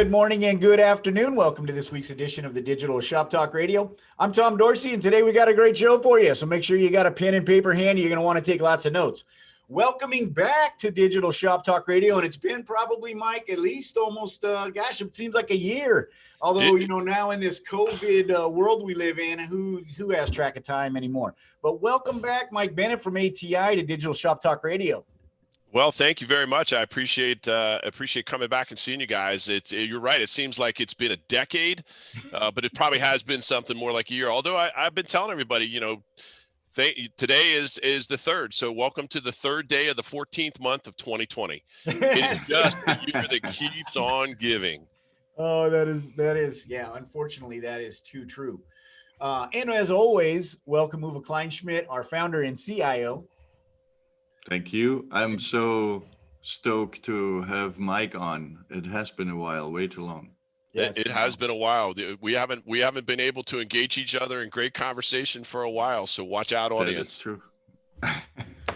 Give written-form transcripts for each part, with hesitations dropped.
Good morning and good afternoon. Welcome to this week's edition of the Digital Shop Talk Radio. I'm Tom Dorsey, and today we got a great show for you. So make sure you got a pen and paper handy. You're going to want to take lots of notes. Welcoming back to Digital Shop Talk Radio, and it's been probably, Mike, at least almost, it seems like a year. Although, now in this COVID world we live in, who has track of time anymore? But welcome back, Mike Bennett from ATI to Digital Shop Talk Radio. Well, thank you very much. I appreciate coming back and seeing you guys. You're right. It seems like it's been a decade, but it probably has been something more like a year. Although I've been telling everybody, today is the third. So welcome to the third day of the 14th month of 2020. It's just a year that keeps on giving. Oh, that is. Yeah, unfortunately, that is too true. And as always, welcome Uwe Kleinschmidt, our founder and CIO. Thank you. I'm so stoked to have Mike on. It has been a while, way too long. Yeah, it has been a while. We haven't been able to engage each other in great conversation for a while. So watch out, audience. That's true.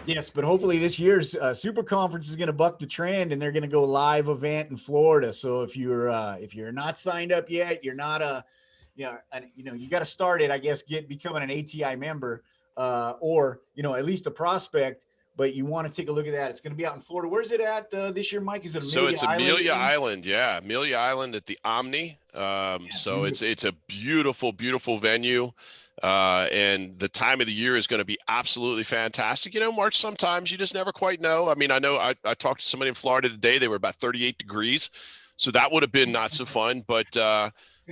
Yes, but hopefully this year's Super Conference is going to buck the trend, and they're going to go live event in Florida. So if you're not signed up yet, you're not you got to start it. I guess becoming an ATI member, or at least a prospect. But you want to take a look at that. It's going to be out in Florida. Where's it at this year, Mike? Is it Amelia Island? So it's Amelia Island. Yeah, Amelia Island at the Omni. So it's a beautiful, beautiful venue. And the time of the year is going to be absolutely fantastic. March, sometimes you just never quite know. I mean, I know I talked to somebody in Florida today. They were about 38 degrees. So that would have been not so fun. But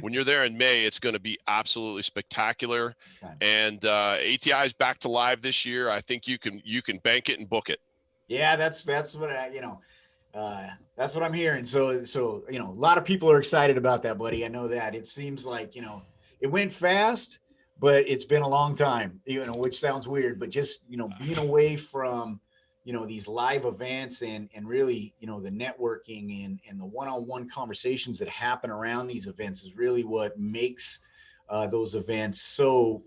when you're there in May, it's going to be absolutely spectacular. And ATI is back to live this year. I think you can bank it and book it. Yeah, that's what that's what I'm hearing. So a lot of people are excited about that, buddy. I know that. It seems like it went fast, but it's been a long time. Which sounds weird, but just being away from these live events and really, the networking and the one-on-one conversations that happen around these events is really what makes those events so,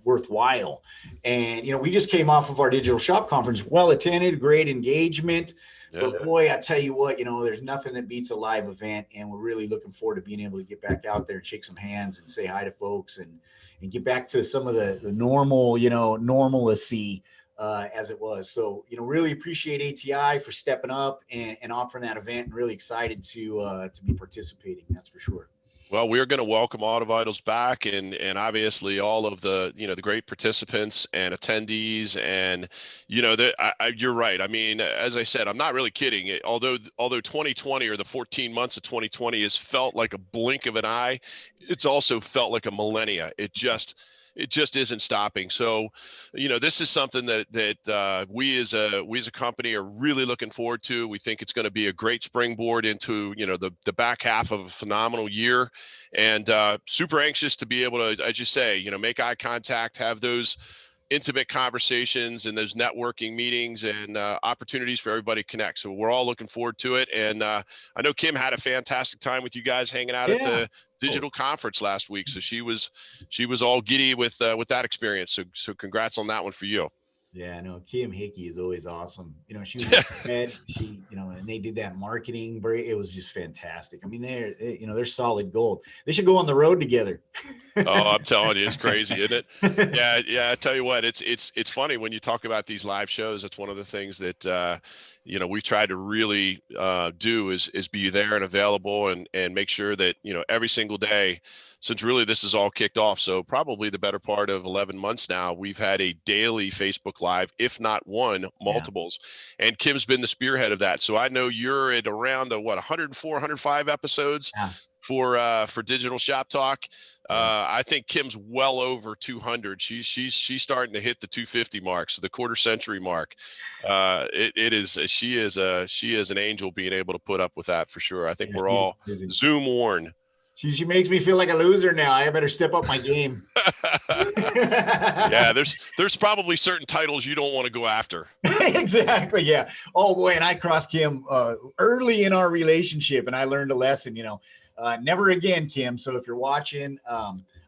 worthwhile. And, we just came off of our digital shop conference, well attended, great engagement. Yeah. But boy, I tell you what, there's nothing that beats a live event. And we're really looking forward to being able to get back out there and shake some hands and say hi to folks and get back to some of the normal, normalcy as it was. So, really appreciate ATI for stepping up and offering that event, and really excited to be participating. That's for sure. Well, we're going to welcome AutoVitals back and obviously all of the, the great participants and attendees. And, you're right. I mean, as I said, I'm not really kidding. Although 2020 or the 14 months of 2020 has felt like a blink of an eye, it's also felt like a millennia. It just isn't stopping. So, this is something that we as a company are really looking forward to. We think it's going to be a great springboard into, the back half of a phenomenal year, and super anxious to be able to, as you say, make eye contact, have those intimate conversations and those networking meetings and opportunities for everybody to connect. So we're all looking forward to it. And I know Kim had a fantastic time with you guys hanging out at the digital conference last week. So she was all giddy with that experience. So congrats on that one for you. Yeah, no, Kim Hickey is always awesome. She was head. And they did that marketing break. It was just fantastic. I mean, they're solid gold. They should go on the road together. Oh, I'm telling you, it's crazy, isn't it? Yeah. I tell you what, it's funny when you talk about these live shows. It's one of the things that we try to really do is be there and available and make sure that every single day, since really this is all kicked off. So probably the better part of 11 months now, we've had a daily Facebook Live, if not multiples. Yeah. And Kim's been the spearhead of that. So I know you're at around 104, 105 episodes for Digital Shop Talk. I think Kim's well over 200. She's starting to hit the 250 mark, so the quarter century mark. She is an angel being able to put up with that for sure. I think we're all Zoom worn. She makes me feel like a loser now. I better step up my game. Yeah, there's probably certain titles you don't want to go after. Exactly. Yeah. Oh boy, and I crossed Kim early in our relationship, and I learned a lesson. Never again, Kim. So if you're watching,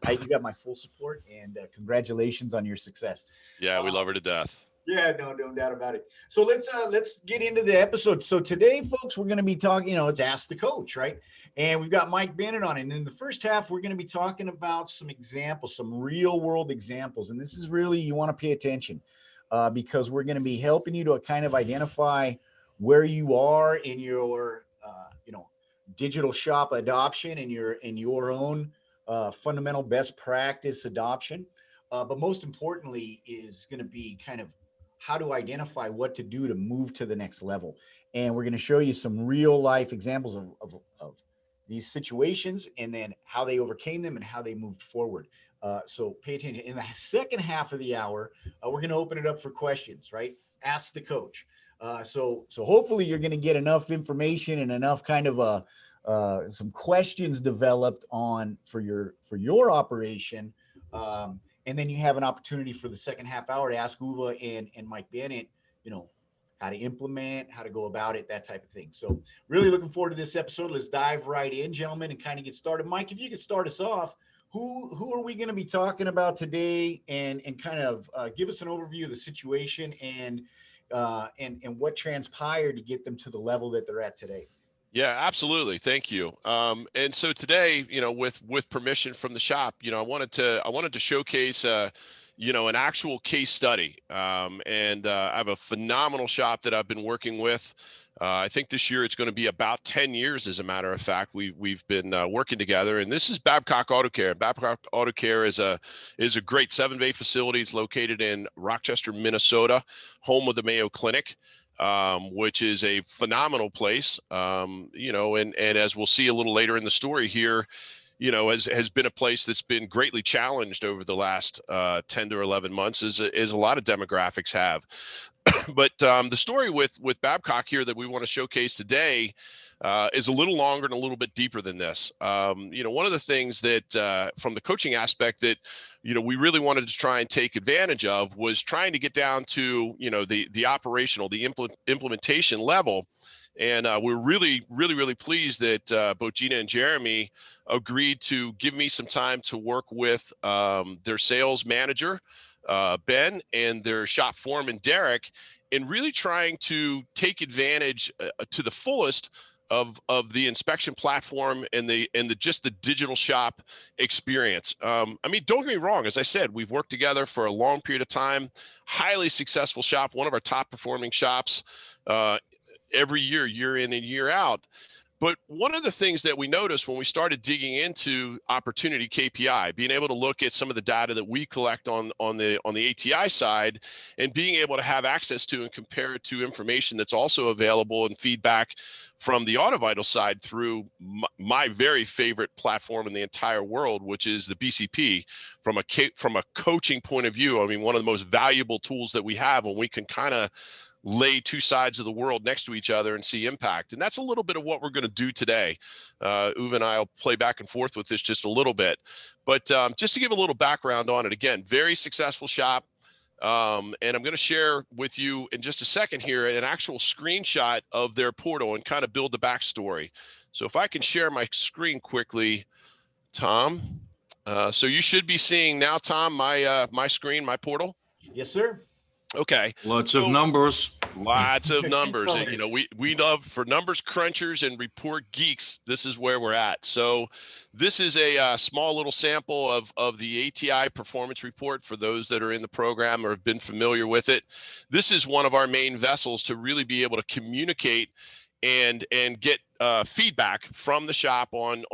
you got my full support, and congratulations on your success. Yeah, we love her to death. Yeah, no doubt about it. So let's get into the episode. So today, folks, we're going to be talking. It's Ask the Coach, right? And we've got Mike Bennett on it. And in the first half, we're going to be talking about some examples, some real world examples. And this is really, you want to pay attention because we're going to be helping you to kind of identify where you are in your digital shop adoption and your own fundamental best practice adoption. But most importantly, is going to be kind of how to identify what to do to move to the next level. And we're going to show you some real life examples of these situations and then how they overcame them and how they moved forward. So pay attention. In the second half of the hour, we're going to open it up for questions, right? Ask the coach. So hopefully you're going to get enough information and enough kind of some questions developed on for your operation. And then you have an opportunity for the second half hour to ask Uva and Mike Bennett, how to implement, how to go about it, that type of thing. So really looking forward to this episode. Let's dive right in, gentlemen, and kind of get started. Mike, if you could start us off, who are we going to be talking about today, and kind of give us an overview of the situation and what transpired to get them to the level that they're at today. Yeah, absolutely. Thank you. And so today, with permission from the shop, I wanted to showcase, an actual case study. And I have a phenomenal shop that I've been working with. I think this year it's going to be about 10 years, as a matter of fact. We've been working together, and this is Babcock Auto Care. Babcock Auto Care is a great 7-bay facility. It's located in Rochester, Minnesota, home of the Mayo Clinic. Which is a phenomenal place, and as we'll see a little later in the story here, has been a place that's been greatly challenged over the last 10 to 11 months, as a lot of demographics have. But the story with Babcock here that we want to showcase today is a little longer and a little bit deeper than this. One of the things that from the coaching aspect that we really wanted to try and take advantage of was trying to get down to the operational, the implementation level. And we're really, really, really pleased that both Gina and Jeremy agreed to give me some time to work with their sales manager, Ben, and their shop foreman, Derek, in really trying to take advantage to the fullest of the inspection platform and the just the digital shop experience. Don't get me wrong. As I said, we've worked together for a long period of time. Highly successful shop, one of our top performing shops every year in and year out. But one of the things that we noticed when we started digging into opportunity KPI, being able to look at some of the data that we collect on the ATI side, and being able to have access to and compare it to information that's also available and feedback from the AutoVital side through my very favorite platform in the entire world, which is the BCP. From a coaching point of view, one of the most valuable tools that we have when we can kind of lay two sides of the world next to each other and see impact. And that's a little bit of what we're going to do today. Uwe and I will play back and forth with this just a little bit. But just to give a little background on it, again, very successful shop. And I'm going to share with you in just a second here an actual screenshot of their portal and kind of build the backstory. So if I can share my screen quickly, Tom. So you should be seeing now, Tom, my screen, my portal. Yes, sir. Okay. Lots of numbers. Lots of numbers. We love, for numbers crunchers and report geeks, this is where we're at. So this is a small little sample of the ATI performance report for those that are in the program or have been familiar with it. This is one of our main vessels to really be able to communicate and get feedback from the shop on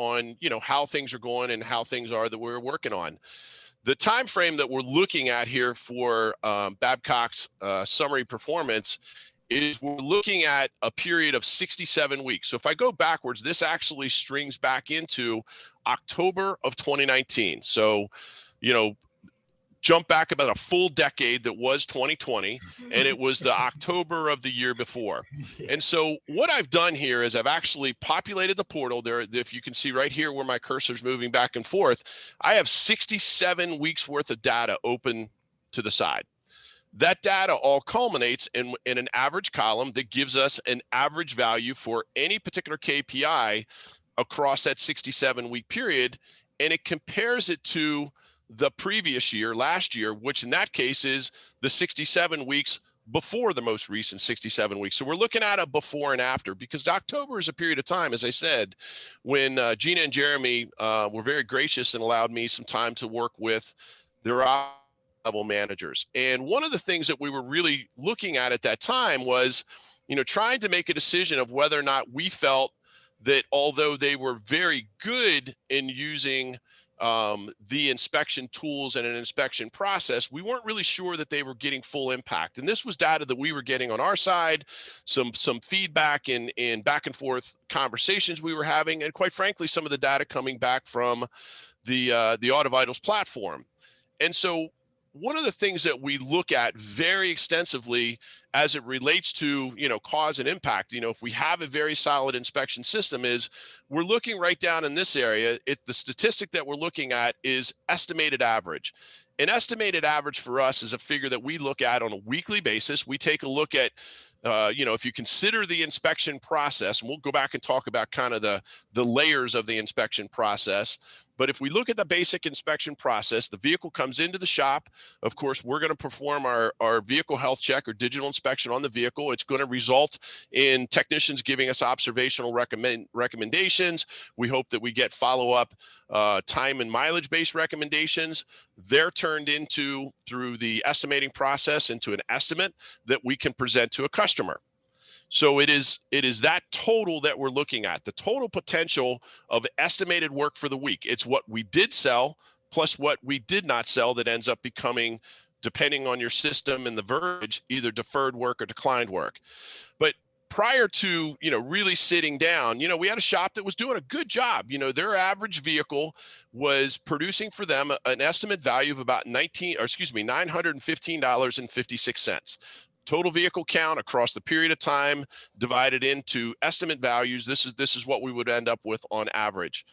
how things are going and how things are that we're working on. The time frame that we're looking at here for Babcock's summary performance is we're looking at a period of 67 weeks. So if I go backwards, this actually strings back into October of 2019. So, jump back about a full decade that was 2020, and it was the October of the year before. And so what I've done here is I've actually populated the portal there. If you can see right here where my cursor's moving back and forth, I have 67 weeks worth of data open to the side. That data all culminates in an average column that gives us an average value for any particular KPI across that 67-week period, and it compares it to the previous year, last year, which in that case is the 67 weeks before the most recent 67 weeks. So we're looking at a before and after, because October is a period of time, as I said, when Gina and Jeremy were very gracious and allowed me some time to work with their level managers. And one of the things that we were really looking at that time was, trying to make a decision of whether or not we felt that although they were very good in using the inspection tools and an inspection process, we weren't really sure that they were getting full impact. And this was data that we were getting on our side, some feedback in back and forth conversations we were having, and quite frankly, some of the data coming back from the AutoVitals platform. And so one of the things that we look at very extensively as it relates to, cause and impact, if we have a very solid inspection system, is we're looking right down in this area. The statistic that we're looking at is estimated average. An estimated average for us is a figure that we look at on a weekly basis. We take a look at, if you consider the inspection process, and we'll go back and talk about kind of the layers of the inspection process. But if we look at the basic inspection process, the vehicle comes into the shop. Of course, we're going to perform our vehicle health check or digital inspection on the vehicle. It's going to result in technicians giving us observational recommendations. We hope that we get follow-up time and mileage-based recommendations. They're turned into, through the estimating process, into an estimate that we can present to a customer. So it is that total that we're looking at, the total potential of estimated work for the week. It's what we did sell plus what we did not sell that ends up becoming, depending on your system and the verbiage, either deferred work or declined work. But prior to, really sitting down, we had a shop that was doing a good job. Their average vehicle was producing for them an estimate value of about $915.56. Total vehicle count across the period of time divided into estimate values. This is what we would end up with on average.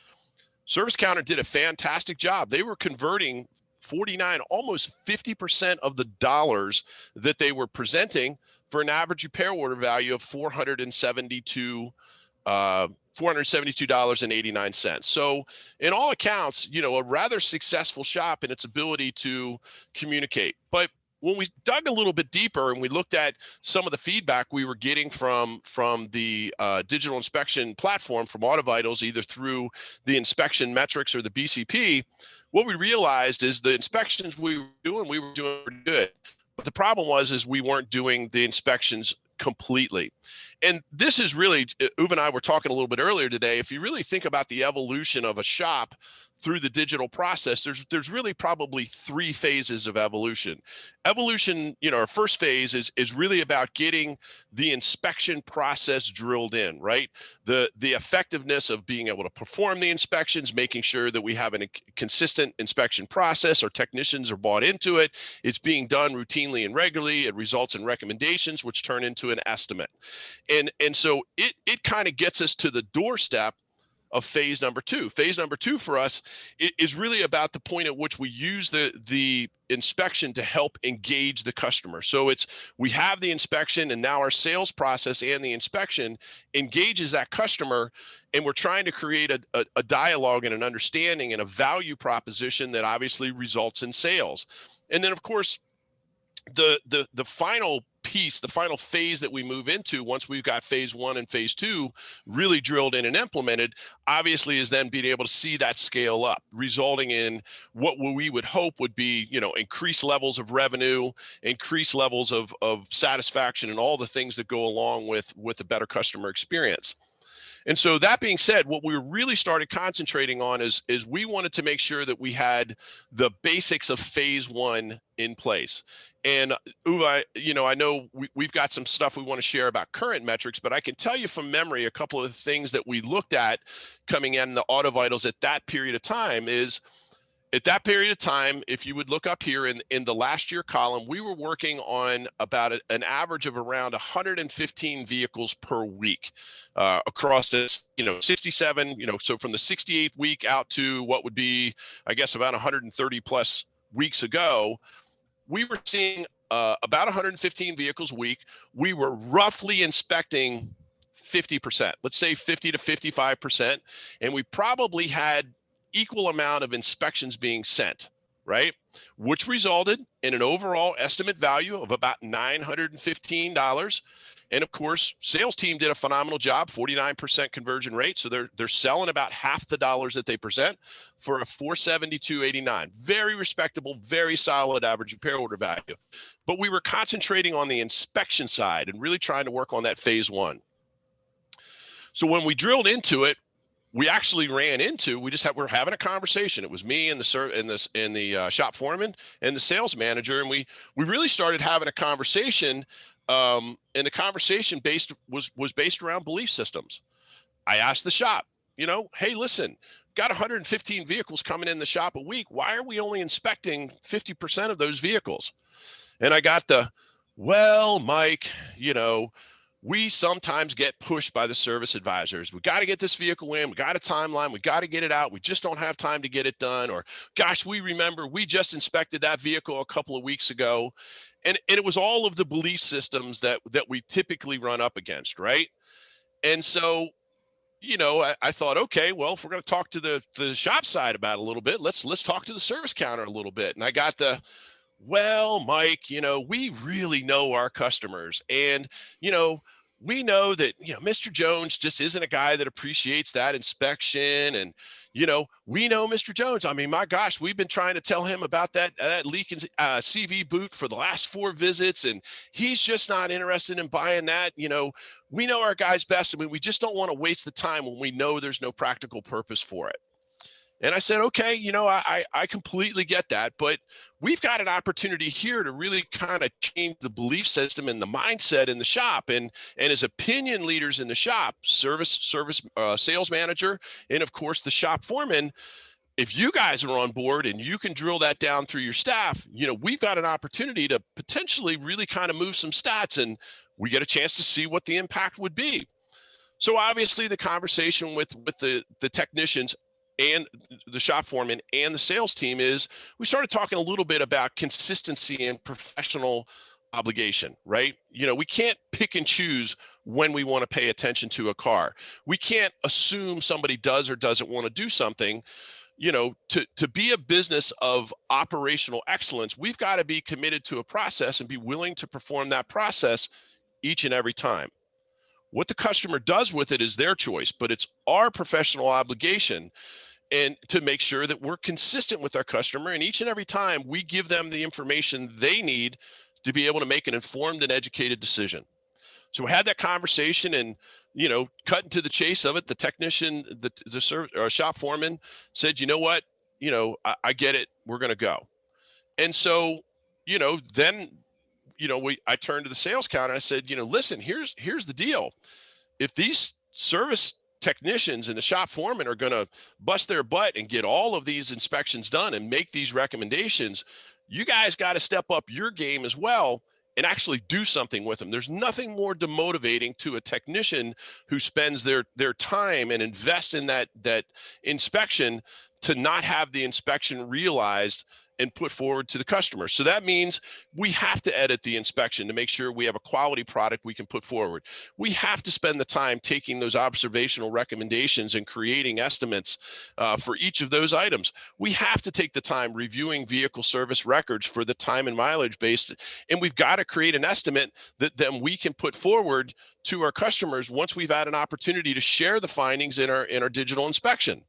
Service Counter did a fantastic job. They were converting 49, almost 50% of the dollars that they were presenting for an average repair order value of $472.89. So in all accounts, a rather successful shop in its ability to communicate. But when we dug a little bit deeper and we looked at some of the feedback we were getting from the digital inspection platform from AutoVitals, either through the inspection metrics or the BCP, what we realized is the inspections we were doing pretty good. But the problem is we weren't doing the inspections completely. And this is really, Uwe and I were talking a little bit earlier today, if you really think about the evolution of a shop through the digital process, there's really probably three phases of evolution. Our first phase is really about getting the inspection process drilled in, right? The effectiveness of being able to perform the inspections, making sure that we have a consistent inspection process, our technicians are bought into it, it's being done routinely and regularly, it results in recommendations which turn into an estimate. And so it kind of gets us to the doorstep of phase number two. Phase number two for us is really about the point at which we use the inspection to help engage the customer. So we have the inspection, and now our sales process and the inspection engages that customer, and we're trying to create a dialogue and an understanding and a value proposition that obviously results in sales. And then, of course, the final piece, the final phase that we move into once we've got phase one and phase two really drilled in and implemented, obviously is then being able to see that scale up, resulting in what we would hope would be, increased levels of revenue, increased levels of satisfaction, and all the things that go along with a better customer experience. And so that being said, what we really started concentrating on is we wanted to make sure that we had the basics of phase one in place. And Uwe, I know we've got some stuff we want to share about current metrics, but I can tell you from memory a couple of things that we looked at coming in the AutoVitals at that period of time is, at that period of time, if you would look up here in the last year column, we were working on about an average of around 115 vehicles per week across this, 67, so from the 68th week out to what would be, I guess, about 130 plus weeks ago, we were seeing about 115 vehicles a week. We were roughly inspecting 50%, let's say 50 to 55%, and we probably had equal amount of inspections being sent, right? Which resulted in an overall estimate value of about $915. And of course, sales team did a phenomenal job, 49% conversion rate. So they're selling about half the dollars that they present for a 472.89. Very respectable, very solid average repair order value. But we were concentrating on the inspection side and really trying to work on that phase one. So when we drilled into it, we actually ran into, we're having a conversation. It was me and the shop foreman and the sales manager. And we really started having a conversation. And the conversation was based around belief systems. I asked the shop, hey, listen, got 115 vehicles coming in the shop a week. Why are we only inspecting 50% of those vehicles? And I got well, Mike, we sometimes get pushed by the service advisors. We got to get this vehicle in. We got a timeline. We got to get it out. We just don't have time to get it done. Or, gosh, we just inspected that vehicle a couple of weeks ago. And it was all of the belief systems that we typically run up against, right? And so, I thought, okay, well, if we're going to talk to the shop side about it a little bit, let's talk to the service counter a little bit. And I got well, Mike, we really know our customers, and, we know that, Mr. Jones just isn't a guy that appreciates that inspection. And, we know Mr. Jones. I mean, my gosh, we've been trying to tell him about that leaking CV boot for the last 4 visits, and he's just not interested in buying that. We know our guys best. I mean, we just don't want to waste the time when we know there's no practical purpose for it. And I said, okay, I completely get that, but we've got an opportunity here to really kind of change the belief system and the mindset in the shop. And as opinion leaders in the shop, sales manager, and of course the shop foreman, if you guys are on board and you can drill that down through your staff, we've got an opportunity to potentially really kind of move some stats, and we get a chance to see what the impact would be. So obviously the conversation with the technicians and the shop foreman and the sales team is we started talking a little bit about consistency and professional obligation, right? We can't pick and choose when we want to pay attention to a car. We can't assume somebody does or doesn't want to do something. To be a business of operational excellence, we've got to be committed to a process and be willing to perform that process each and every time. What the customer does with it is their choice, but it's our professional obligation and to make sure that we're consistent with our customer. And each and every time we give them the information they need to be able to make an informed and educated decision. So we had that conversation and, cutting to the chase of it, the technician, the shop foreman said, you know what, I get it. We're going to go. And so, then, I turned to the sales counter and I said, listen, here's the deal. If these service technicians and the shop foreman are going to bust their butt and get all of these inspections done and make these recommendations, you guys got to step up your game as well and actually do something with them. There's nothing more demotivating to a technician who spends their time and invest in that inspection to not have the inspection realized and put forward to the customer. So that means we have to edit the inspection to make sure we have a quality product we can put forward. We have to spend the time taking those observational recommendations and creating estimates for each of those items. We have to take the time reviewing vehicle service records for the time and mileage based, and we've got to create an estimate that then we can put forward to our customers once we've had an opportunity to share the findings in our digital inspection.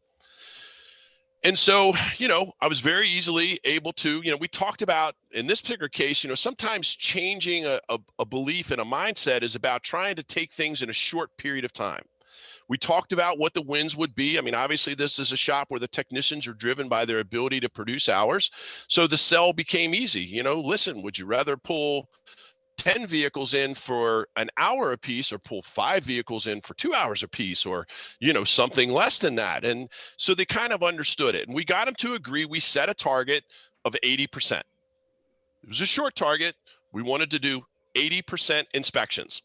And so, I was very easily able to, we talked about in this particular case, sometimes changing a belief and a mindset is about trying to take things in a short period of time. We talked about what the wins would be. I mean, obviously this is a shop where the technicians are driven by their ability to produce hours. So the sell became easy. Listen, would you rather pull 10 vehicles in for an hour a piece or pull 5 vehicles in for 2 hours a piece or, something less than that? And so they kind of understood it and we got them to agree. We set a target of 80%. It was a short target. We wanted to do 80% inspections.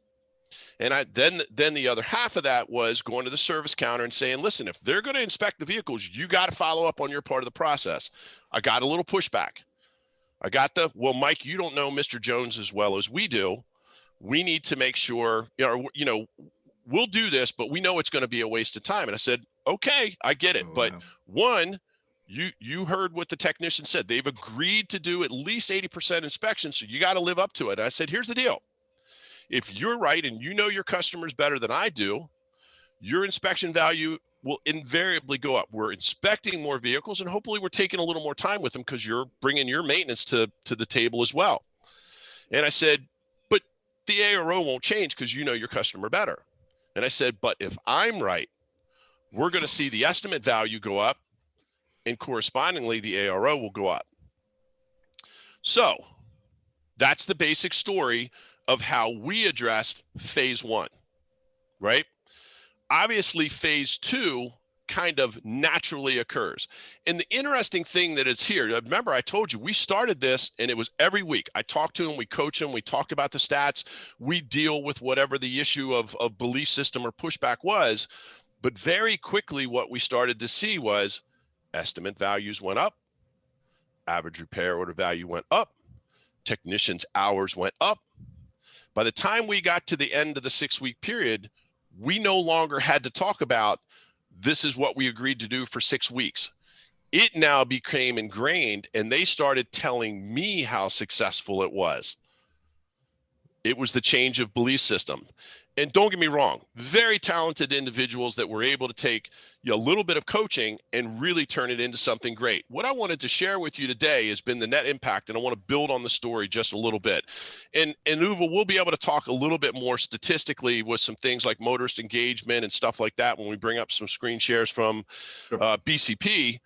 And then the other half of that was going to the service counter and saying, listen, if they're going to inspect the vehicles, you got to follow up on your part of the process. I got a little pushback. I got well, Mike, you don't know Mr. Jones as well as we do. We need to make sure, we'll do this, but we know it's going to be a waste of time. And I said, okay, I get it. But one, You heard what the technician said. They've agreed to do at least 80% inspection, so you got to live up to it. And I said, here's the deal. If you're right and you know your customers better than I do, your inspection value will invariably go up. We're inspecting more vehicles, and hopefully we're taking a little more time with them because you're bringing your maintenance to the table as well. And I said, but the ARO won't change because you know your customer better. And I said, but if I'm right, we're going to see the estimate value go up, and correspondingly, the ARO will go up. So that's the basic story of how we addressed phase one, right? Obviously, phase two kind of naturally occurs. And the interesting thing that is here, remember I told you, we started this and it was every week. I talked to him, we coach him, we talked about the stats, we deal with whatever the issue of belief system or pushback was. But very quickly, what we started to see was estimate values went up, average repair order value went up, technicians' hours went up. By the time we got to the end of the 6-week period, we no longer had to talk about this is what we agreed to do for 6 weeks. It now became ingrained, and they started telling me how successful it was. It was the change of belief system. And don't get me wrong, very talented individuals that were able to take a little bit of coaching and really turn it into something great. What I wanted to share with you today has been the net impact, and I want to build on the story just a little bit. And Uwe, we'll be able to talk a little bit more statistically with some things like motorist engagement and stuff like that when we bring up some screen shares from BCP.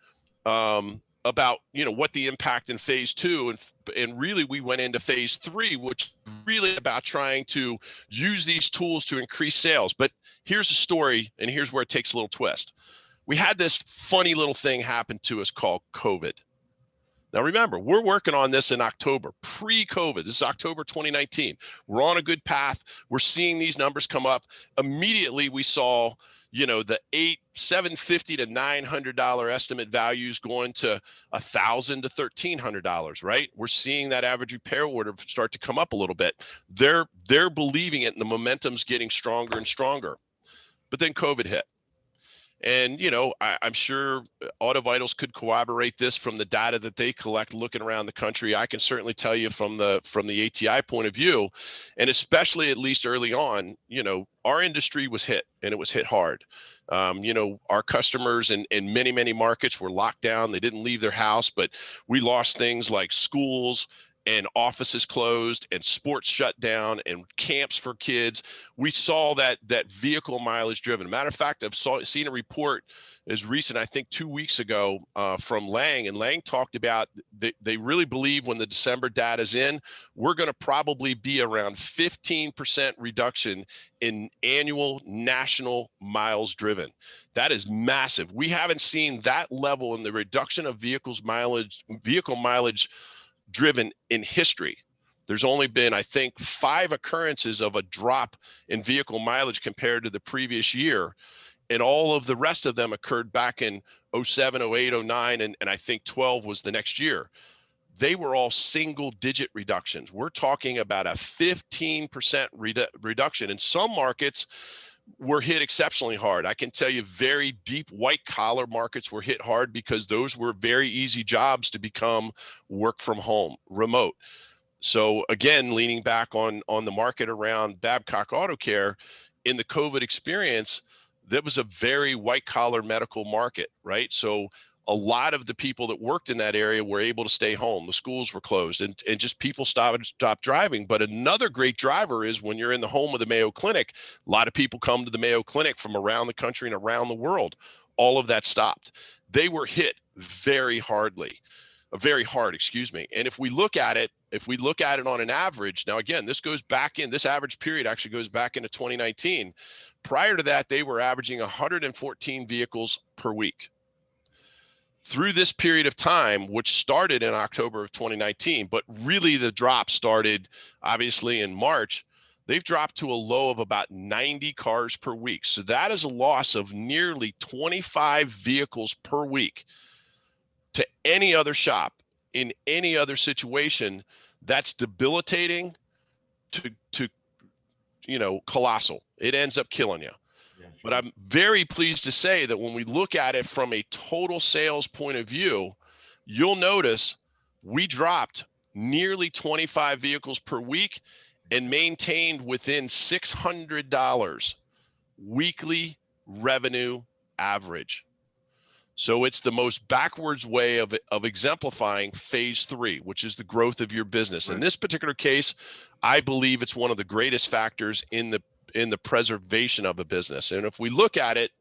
About what the impact in phase two, and really we went into phase three, which is really about trying to use these tools to increase sales. But here's the story, and here's where it takes a little twist. We had this funny little thing happen to us called COVID. Now remember, we're working on this in October, pre-COVID. This is October 2019. We're on a good path. We're seeing these numbers come up. Immediately we saw the $750 to $900 estimate values going to $1,000 to $1,300, right? We're seeing that average repair order start to come up a little bit. They're believing it, and the momentum's getting stronger and stronger. But then COVID hit. And, I'm sure Auto Vitals could corroborate this from the data that they collect looking around the country. I can certainly tell you from the ATI point of view, and especially at least early on, our industry was hit, and it was hit hard. Our customers in many, many markets were locked down. They didn't leave their house, but we lost things like schools and offices closed and sports shut down and camps for kids. We saw that vehicle mileage driven. Matter of fact, I've seen a report as recent, I think 2 weeks ago, from Lang, and Lang talked about they really believe when the December data is in, we're going to probably be around 15% reduction in annual national miles driven. That is massive. We haven't seen that level in the reduction of vehicle mileage driven in history. There's only been, I think, 5 occurrences of a drop in vehicle mileage compared to the previous year. And all of the rest of them occurred back in 07, 08, 09, and I think 12 was the next year. They were all single digit reductions. We're talking about a 15% reduction. In some markets were hit exceptionally hard. I can tell you very deep white collar markets were hit hard because those were very easy jobs to become work from home, remote. So again, leaning back on the market around Babcock Auto Care, in the COVID experience, that was a very white collar medical market, right? So a lot of the people that worked in that area were able to stay home. The schools were closed, and just people stopped driving. But another great driver is when you're in the home of the Mayo Clinic, a lot of people come to the Mayo Clinic from around the country and around the world. All of that stopped. They were hit very hard, excuse me. And if we look at it on an average, now again, this average period actually goes back into 2019. Prior to that, they were averaging 114 vehicles per week. Through this period of time, which started in October of 2019, but really the drop started obviously in March, they've dropped to a low of about 90 cars per week. So that is a loss of nearly 25 vehicles per week. To any other shop in any other situation, that's debilitating to colossal. It ends up killing you. But I'm very pleased to say that when we look at it from a total sales point of view, you'll notice we dropped nearly 25 vehicles per week and maintained within $600 weekly revenue average. So it's the most backwards way of exemplifying phase 3, which is the growth of your business. Right. In this particular case, I believe it's one of the greatest factors in the preservation of a business. And if we look at it,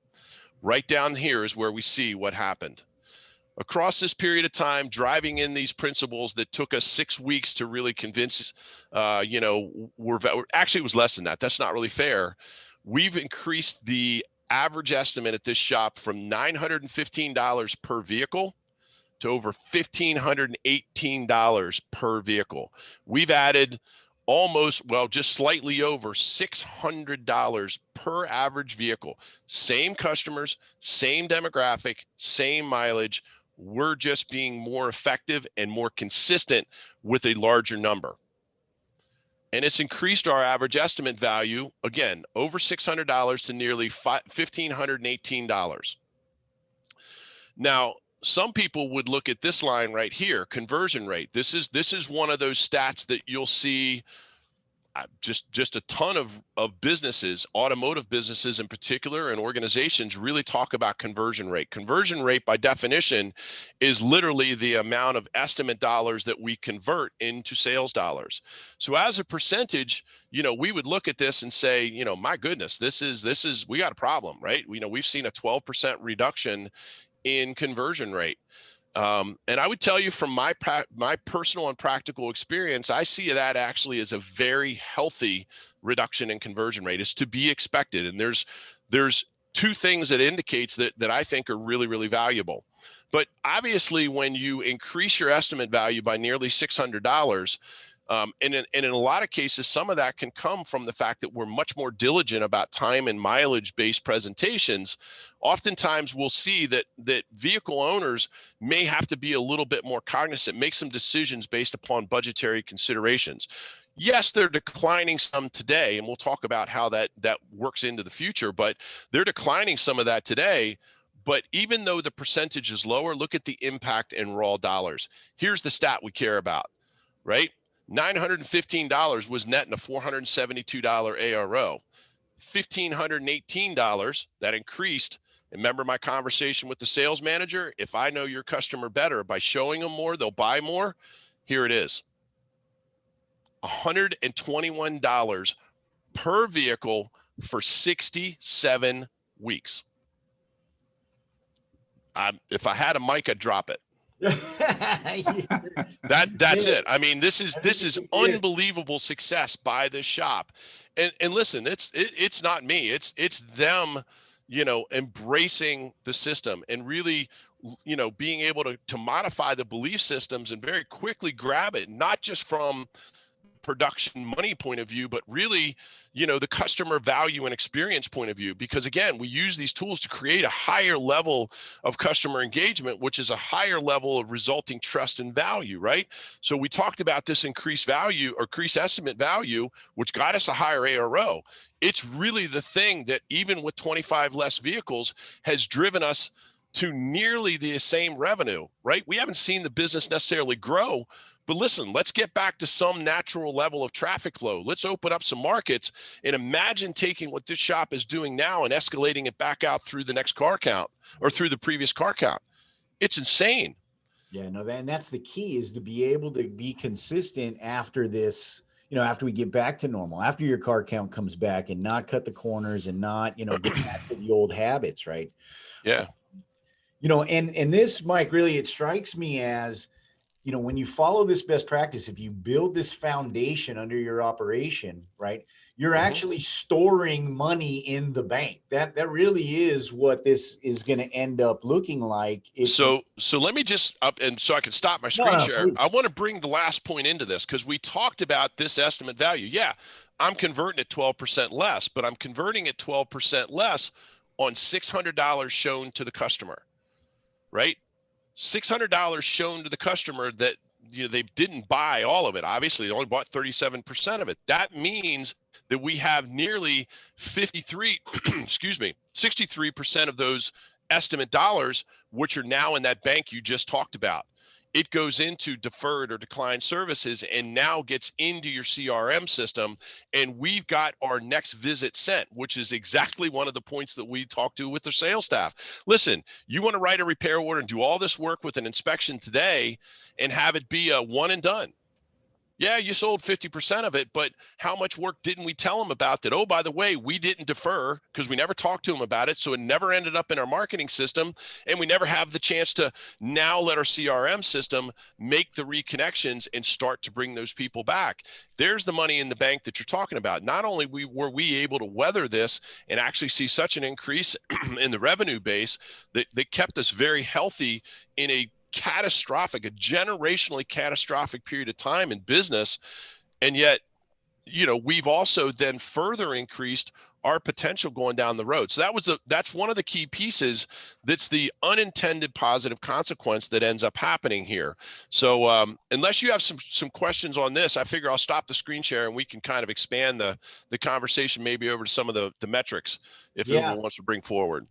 right down here is where we see what happened. Across this period of time, driving in these principles that took us 6 weeks to really convince, actually it was less than that. That's not really fair. We've increased the average estimate at this shop from $915 per vehicle to over $1,518 per vehicle. We've added just slightly over $600 per average vehicle. Same customers, same demographic, same mileage. We're just being more effective and more consistent with a larger number. And it's increased our average estimate value, again, over $600 to nearly $1,518. Now, some people would look at this line right here, conversion rate. This is one of those stats that you'll see just a ton of businesses, automotive businesses in particular, and organizations really talk about conversion rate. Conversion rate, by definition, is literally the amount of estimate dollars that we convert into sales dollars. So as a percentage, we would look at this and say, my goodness, we got a problem, right? We've seen a 12% reduction in conversion rate. And I would tell you from my personal and practical experience, I see that actually as a very healthy reduction in conversion rate. Is to be expected. And there's two things that indicates that I think are really, really valuable. But obviously, when you increase your estimate value by nearly $600, and in a lot of cases, some of that can come from the fact that we're much more diligent about time and mileage-based presentations. Oftentimes, we'll see that vehicle owners may have to be a little bit more cognizant, make some decisions based upon budgetary considerations. Yes, they're declining some today, and we'll talk about how that works into the future, but they're declining some of that today. But even though the percentage is lower, look at the impact in raw dollars. Here's the stat we care about, right? $915 was netting a $472 ARO. $1,518, that increased. Remember my conversation with the sales manager? If I know your customer better by showing them more, they'll buy more. Here it is. $121 per vehicle for 67 weeks. If I had a mic, I'd drop it. That's it. I mean, this is unbelievable success by this shop. And listen, it's not me. It's them, embracing the system and really, being able to modify the belief systems and very quickly grab it, not just from production money point of view, but really, the customer value and experience point of view. Because again, we use these tools to create a higher level of customer engagement, which is a higher level of resulting trust and value, right? So we talked about this increased value or increased estimate value, which got us a higher ARO. It's really the thing that even with 25 less vehicles has driven us to nearly the same revenue, right? We haven't seen the business necessarily grow. But listen, let's get back to some natural level of traffic flow. Let's open up some markets and imagine taking what this shop is doing now and escalating it back out through the next car count or through the previous car count. It's insane. Yeah, no, and that's the key, is to be able to be consistent after this, after we get back to normal, after your car count comes back, and not cut the corners and not, get back to the old habits, right? Yeah. And this, Mike, really, it strikes me as, when you follow this best practice, if you build this foundation under your operation, right, you're actually storing money in the bank. That really is what this is going to end up looking like. So let me just up, and so I can stop my screen share. Please. I want to bring the last point into this, because we talked about this estimate value. Yeah, I'm converting at 12% less, but I'm converting at 12% less on $600 shown to the customer, right? $600 shown to the customer that they didn't buy all of it. Obviously, they only bought 37% of it. That means that we have nearly 53, excuse me, 63% of those estimate dollars, which are now in that bank you just talked about. It goes into deferred or declined services and now gets into your CRM system. And we've got our next visit sent, which is exactly one of the points that we talk to with the sales staff. Listen, you want to write a repair order and do all this work with an inspection today and have it be a one and done. Yeah, you sold 50% of it, but how much work didn't we tell them about that? Oh, by the way, we didn't defer because we never talked to them about it. So it never ended up in our marketing system. And we never have the chance to now let our CRM system make the reconnections and start to bring those people back. There's the money in the bank that you're talking about. Not only were we able to weather this and actually see such an increase in the revenue base that kept us very healthy in a generationally catastrophic period of time in business. And yet, we've also then further increased our potential going down the road. So that's one of the key pieces. That's the unintended positive consequence that ends up happening here. So unless you have some questions on this, I figure I'll stop the screen share and we can kind of expand the conversation maybe over to some of the metrics if anyone wants to bring forward.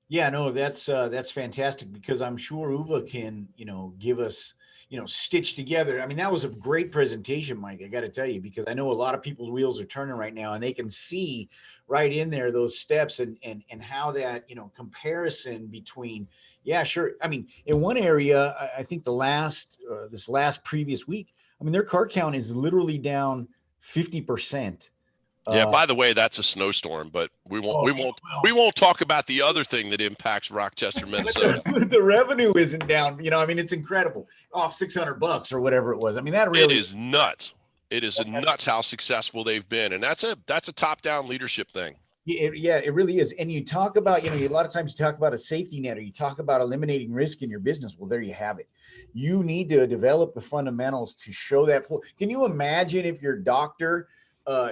Yeah, no, that's fantastic, because I'm sure Uwe can, give us, stitch together. I mean, that was a great presentation, Mike. I got to tell you, because I know a lot of people's wheels are turning right now, and they can see right in there those steps and how that, comparison between, yeah, sure. I mean, in one area, I think this last previous week, I mean, their car count is literally down 50%. Yeah. By the way, that's a snowstorm, but we won't talk about the other thing that impacts Rochester, Minnesota. The revenue isn't down. I mean, it's incredible. Off $600 or whatever it was. I mean, that really it is nuts. It is nuts how successful they've been, and that's a top-down leadership thing. Yeah, it really is. And you talk about, a lot of times you talk about a safety net, or you talk about eliminating risk in your business. Well, there you have it. You need to develop the fundamentals to show that. Can you imagine if your doctor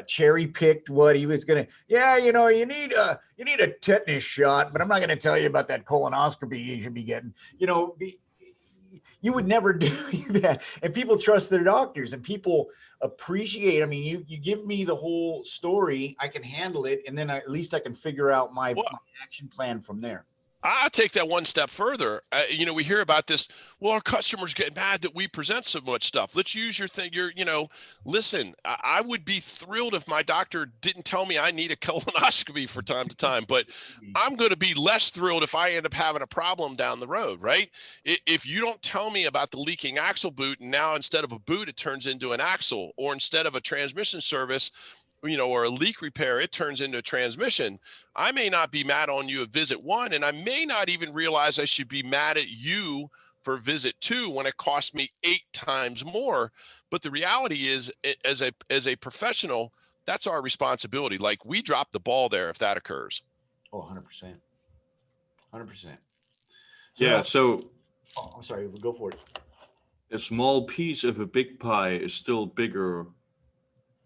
cherry picked what he was gonna? Yeah, you need a tetanus shot, but I'm not gonna tell you about that colonoscopy you should be getting. You would never do that. And people trust their doctors, and people appreciate. I mean, you give me the whole story, I can handle it, and then at least I can figure out my action plan from there. I'll take that one step further. We hear about this. Well, our customers get mad that we present so much stuff. Let's use your thing. Listen, I would be thrilled if my doctor didn't tell me I need a colonoscopy from time to time, but I'm going to be less thrilled if I end up having a problem down the road, right? If you don't tell me about the leaking axle boot, and now instead of a boot, it turns into an axle, or instead of a transmission service, or a leak repair, it turns into a transmission, I may not be mad on you at visit 1, and I may not even realize I should be mad at you for visit 2 when it cost me 8 times more. But the reality is, as a professional, that's our responsibility. Like, we drop the ball there if that occurs. Oh, 100%. 100%. Yeah, so I'm sorry, go for it. A small piece of a big pie is still bigger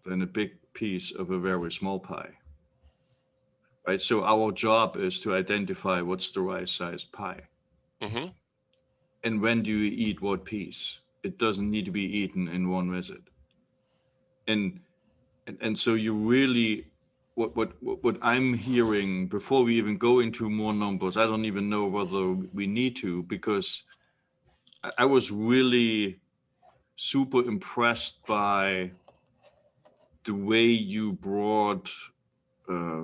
than a big piece of a very small pie, right? So our job is to identify what's the right sized pie. Mm-hmm. And when do you eat what piece? It doesn't need to be eaten in one visit. And so you really, what I'm hearing, before we even go into more numbers, I don't even know whether we need to, because I was really super impressed by the way you brought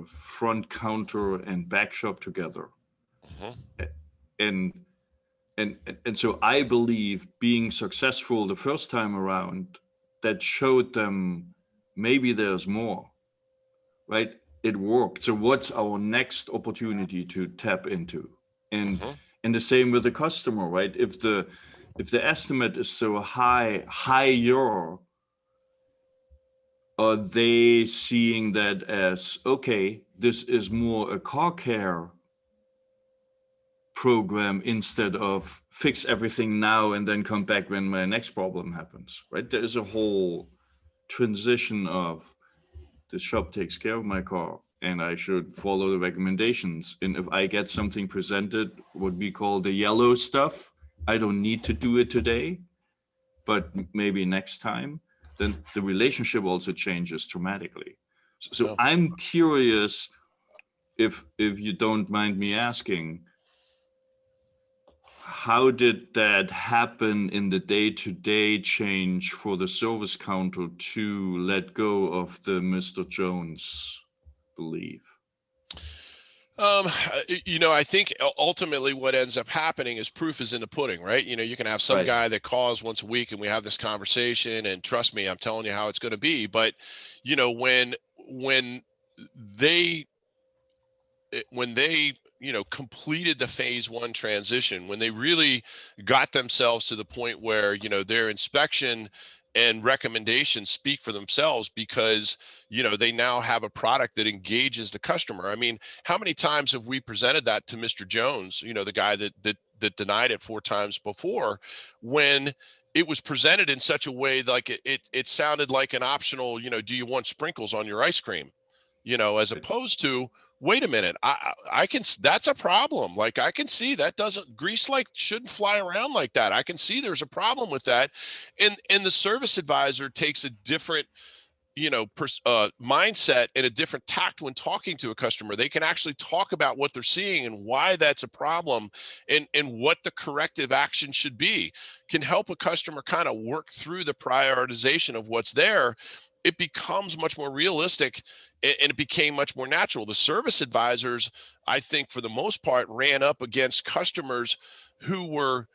front counter and back shop together. Mm-hmm. And so I believe being successful the first time around, that showed them maybe there's more, right? It worked. So what's our next opportunity to tap into? And the same with the customer, right? If the estimate is so higher, are they seeing that as, okay, this is more a car care program instead of fix everything now and then come back when my next problem happens, right? There is a whole transition of the shop takes care of my car and I should follow the recommendations. And if I get something presented, what we call the yellow stuff, I don't need to do it today. but maybe next time, then the relationship also changes dramatically. So Yeah. I'm curious, if you don't mind me asking, how did that happen in the day-to-day change for the service counter to let go of the Mr. Jones belief? I think ultimately what ends up happening is proof is in the pudding, right? You can have some Right. guy that calls once a week and we have this conversation, and trust me, I'm telling you how it's going to be. But, when they completed the phase one transition, when they really got themselves to the point where their inspection and recommendations speak for themselves, because they now have a product that engages the customer. I mean, how many times have we presented that to Mr. Jones, the guy that denied it 4 times before, when it was presented in such a way like it sounded like an optional, do you want sprinkles on your ice cream, as opposed to, wait a minute, I can, that's a problem. Like, I can see that doesn't, grease like shouldn't fly around like that. I can see there's a problem with that. And the service advisor takes a different, mindset and a different tact when talking to a customer. They can actually talk about what they're seeing and why that's a problem, and what the corrective action should be. Can help a customer kind of work through the prioritization of what's there. It becomes much more realistic, and it became much more natural. The service advisors, I think, for the most part, ran up against customers who were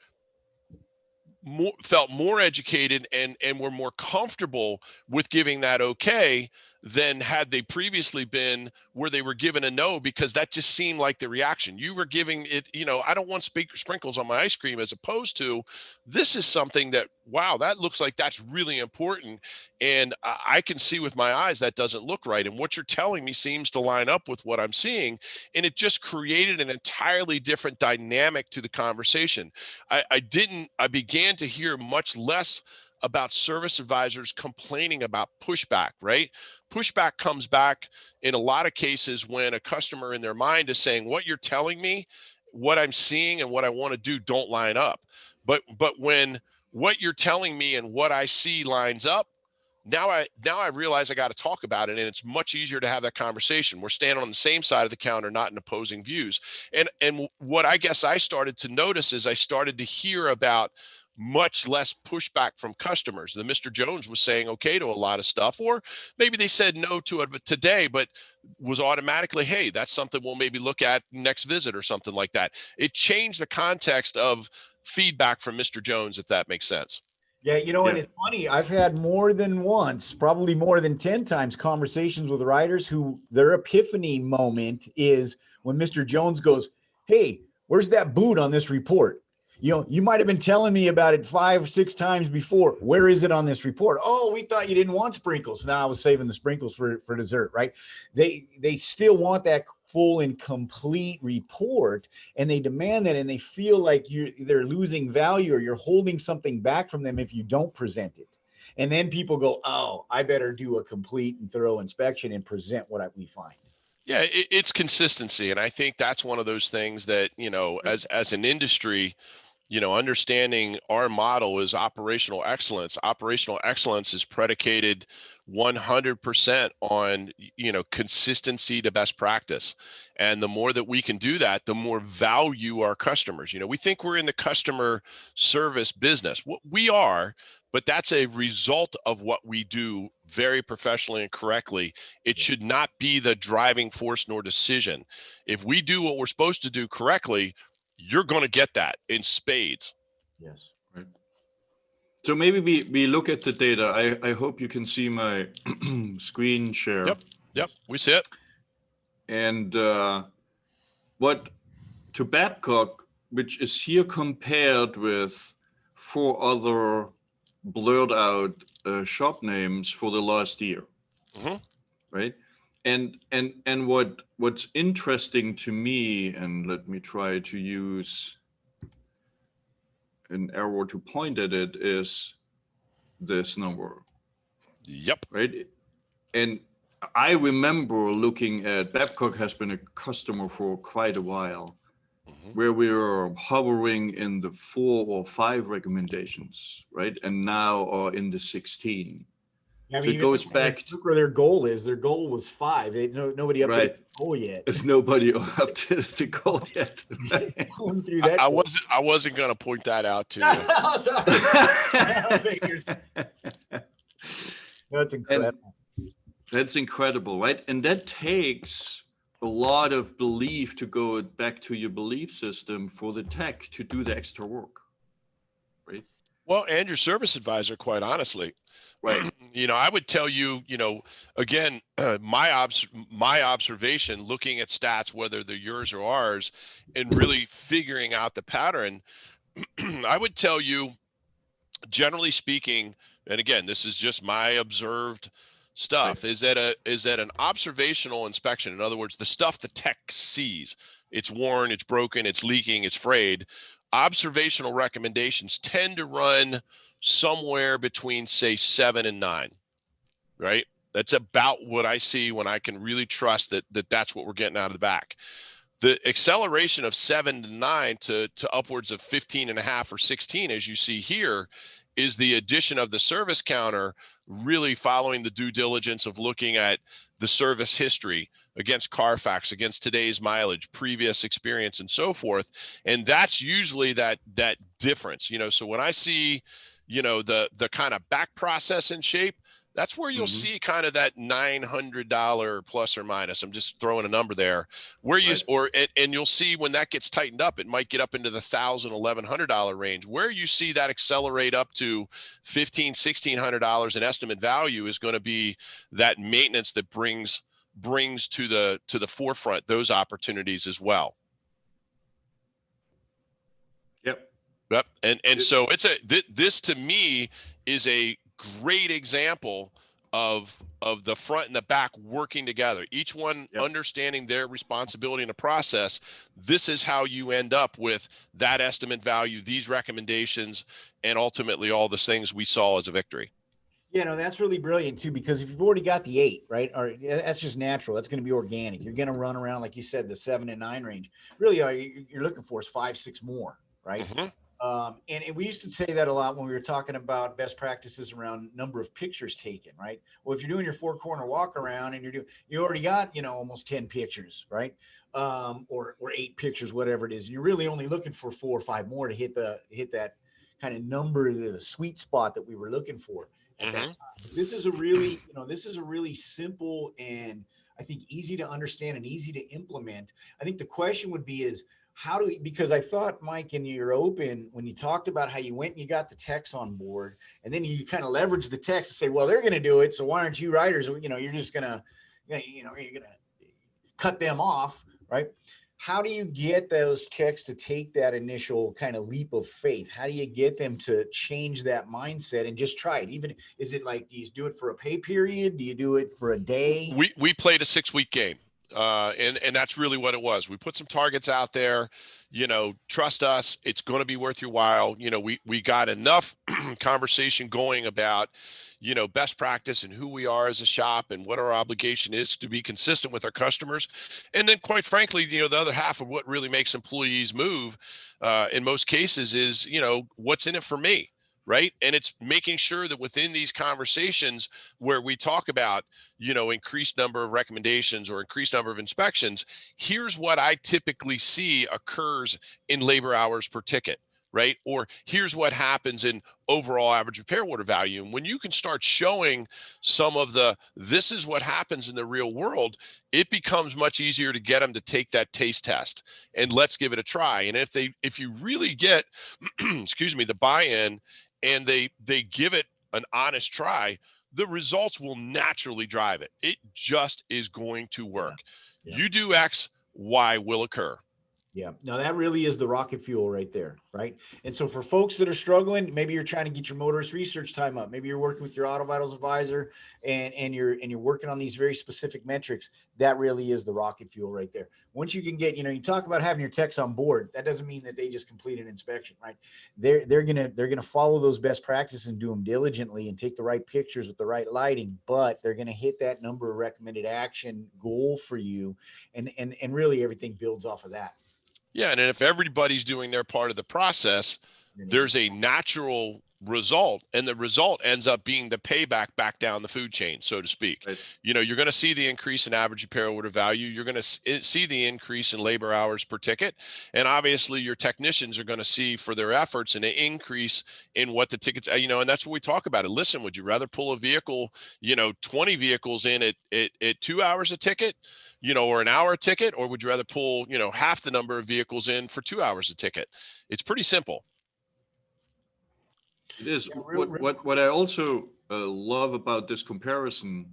felt more educated and were more comfortable with giving that okay than had they previously been, where they were given a no because that just seemed like the reaction. You were giving it, I don't want sprinkles on my ice cream, as opposed to, this is something that, wow, that looks like that's really important. And I can see with my eyes that doesn't look right. And what you're telling me seems to line up with what I'm seeing. And it just created an entirely different dynamic to the conversation. I began to hear much less about service advisors complaining about pushback, right? Pushback comes back in a lot of cases when a customer in their mind is saying, what you're telling me, what I'm seeing and what I want to do don't line up. But when what you're telling me and what I see lines up, now I realize I got to talk about it, and it's much easier to have that conversation. We're standing on the same side of the counter, not in opposing views. And what I guess I started to notice is I started to hear about much less pushback from customers. The Mr. Jones was saying okay to a lot of stuff, or maybe they said no to it today, but was automatically, hey, that's something we'll maybe look at next visit or something like that. It changed the context of feedback from Mr. Jones, if that makes sense. Yeah, and Yeah. it's funny. I've had more than once, probably more than 10 times, conversations with writers who their epiphany moment is when Mr. Jones goes, "Hey, where's that boot on this report? You might have been telling me about it 5 or 6 times before. Where is it on this report? Oh, we thought you didn't want sprinkles. Now I was saving the sprinkles for dessert," right? They still want that full and complete report, and they demand that, and they feel like they're losing value, or you're holding something back from them if you don't present it. And then people go, "Oh, I better do a complete and thorough inspection and present what we find." Yeah, it's consistency. And I think that's one of those things that, as an industry, understanding our model is operational excellence. Operational excellence is predicated 100% on, consistency to best practice. And the more that we can do that, the more value our customers. We think we're in the customer service business. What we are, but that's a result of what we do very professionally and correctly. It should not be the driving force nor decision. If we do what we're supposed to do correctly, you're going to get that in spades. Yes. Right. So maybe we look at the data. I hope you can see my screen share. Yep. We see it. And what to Babcock, which is here compared with 4 other blurred out shop names for the last year, right? And what's interesting to me, and let me try to use an arrow to point at it, is this number. Yep. Right. And I remember looking at, Babcock has been a customer for quite a while. where we were hovering in the 4 or 5 recommendations, right? And now are in the 16. I mean, So it goes back to, look where their goal is. Their goal was 5. Nobody updated right. the goal yet. There's nobody up to the goal yet. Right? Going through that. I wasn't going to point that out to you. Oh, sorry. That's incredible. That's incredible, right? And that takes a lot of belief to go back to your belief system for the tech to do the extra work, right? Well, and your service advisor, quite honestly. Right. You know, I would tell you, you know, again, my observation, looking at stats, whether they're yours or ours, and really figuring out the pattern, I would tell you, generally speaking, and again, this is just my observed stuff, Right. is that an observational inspection, in other words, the stuff the tech sees, it's worn, it's broken, it's leaking, it's frayed, observational recommendations tend to run somewhere between, say, 7 and 9, right? That's about what I see when I can really trust that's what we're getting out of the back. The acceleration of 7 to 9 to upwards of 15 and a half or 16, as you see here, is the addition of the service counter, really following the due diligence of looking at the service history against Carfax, against today's mileage, previous experience, and so forth. And that's usually that difference, you know. So when I see, you know, the kind of back process in shape, that's where you'll see kind of that $900 plus or minus. I'm just throwing a number there, where you and you'll see when that gets tightened up, it might get up into the $1,000, $1,100 range. Where you see that accelerate up to $1,500, $1,600 in estimate value is going to be that maintenance that brings to the forefront those opportunities as well. Yep. And so this to me is a great example of the front and the back working together, each one understanding their responsibility in the process. This is how you end up with that estimate value, these recommendations, and ultimately all the things we saw as a victory. You know, that's really brilliant too, because if you've already got the 8, right, or that's just natural, that's going to be organic. You're going to run around, like you said, the 7 and 9 range. Really, all you're looking for is 5, 6 more, right? And we used to say that a lot when we were talking about best practices around number of pictures taken, right? Well, if you're doing your 4-corner walk around and you already got, you know, almost 10 pictures, right? Or 8 pictures, whatever it is. And you're really only looking for 4 or 5 more to hit that kind of number, the sweet spot that we were looking for at that time. This is a really simple and I think easy to understand and easy to implement. I think the question would be is, because I thought, Mike, in your open, when you talked about how you went and you got the techs on board, and then you kind of leverage the techs to say, well, they're going to do it, so why aren't you writers? You know, you're just going to, you're going to cut them off, right? How do you get those techs to take that initial kind of leap of faith? How do you get them to change that mindset and just try it? Even, is it like, do you do it for a pay period? Do you do it for a day? We played a 6-week game. And that's really what it was. We put some targets out there, you know, trust us, it's going to be worth your while. You know, we got enough conversation going about, you know, best practice and who we are as a shop and what our obligation is to be consistent with our customers. And then quite frankly, you know, the other half of what really makes employees move, in most cases is, you know, what's in it for me. Right. And it's making sure that within these conversations where we talk about, you know, increased number of recommendations or increased number of inspections, here's what I typically see occurs in labor hours per ticket. Right. Or here's what happens in overall average repair order value. And when you can start showing some of this is what happens in the real world, it becomes much easier to get them to take that taste test and let's give it a try. And if you really get, excuse me, the buy-in, and they give it an honest try, the results will naturally drive it. It just is going to work. Yeah. You do X, Y will occur. Yeah, no, that really is the rocket fuel right there, right? And so for folks that are struggling, maybe you're trying to get your motorist research time up. Maybe you're working with your Auto Vitals advisor and you're working on these very specific metrics. That really is the rocket fuel right there. Once you can get, you know, you talk about having your techs on board. That doesn't mean that they just complete an inspection, right? They're gonna follow those best practices and do them diligently and take the right pictures with the right lighting. But they're gonna hit that number of recommended action goal for you, and really everything builds off of that. Yeah, and if everybody's doing their part of the process, there's a natural result, and the result ends up being the payback back down the food chain, so to speak. Right. You know, you're going to see the increase in average repair order value. You're going to see the increase in labor hours per ticket, and obviously your technicians are going to see for their efforts an increase in what the tickets. You know, and that's what we talk about it. Listen, would you rather pull a vehicle, 20 vehicles in at 2 hours a ticket? Or an hour a ticket, or would you rather pull, half the number of vehicles in for 2 hours a ticket? It's pretty simple. It is. Yeah, What I also love about this comparison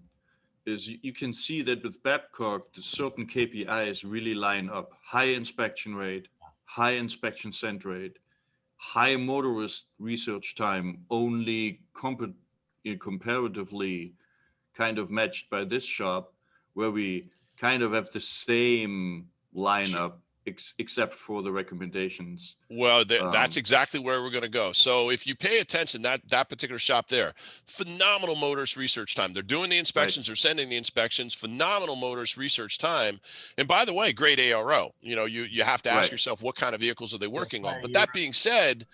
is you can see that with Babcock, the certain KPIs really line up. High inspection rate, high inspection send rate, high motorist research time, only comparatively kind of matched by this shop, where we kind of have the same lineup except for the recommendations. Well, that's exactly where we're going to go. So if you pay attention, that particular shop there, phenomenal motorist research time. They're doing the inspections, they're sending the inspections, phenomenal motorist research time. And by the way, great ARO. You have to ask yourself, what kind of vehicles are they working on? But that being said,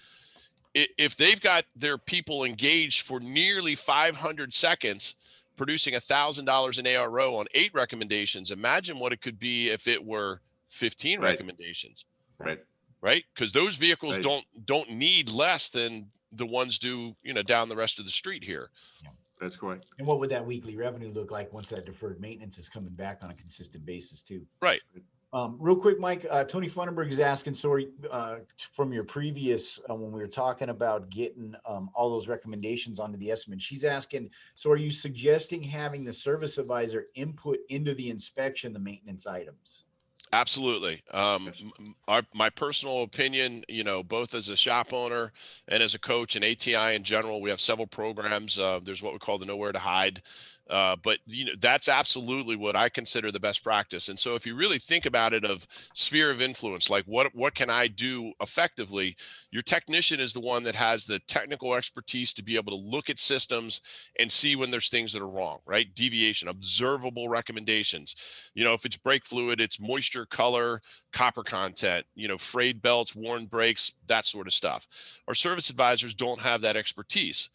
if they've got their people engaged for nearly 500 seconds, producing $1,000 in ARO on 8 recommendations, imagine what it could be if it were 15 recommendations. Right? Because those vehicles don't need less than the ones do, down the rest of the street here. Yeah, that's correct. And what would that weekly revenue look like once that deferred maintenance is coming back on a consistent basis too? Right. Real quick, Mike, Tony Funenberg is asking, sorry, from your previous, when we were talking about getting all those recommendations onto the estimate, she's asking, so are you suggesting having the service advisor input into the inspection, the maintenance items? Absolutely. My personal opinion, both as a shop owner and as a coach and ATI in general, we have several programs. There's what we call the Nowhere to Hide. But that's absolutely what I consider the best practice. And so if you really think about it of sphere of influence, like what can I do effectively, your technician is the one that has the technical expertise to be able to look at systems and see when there's things that are wrong, right? Deviation, observable recommendations. If it's brake fluid, it's moisture, color, copper content, frayed belts, worn brakes, that sort of stuff. Our service advisors don't have that expertise.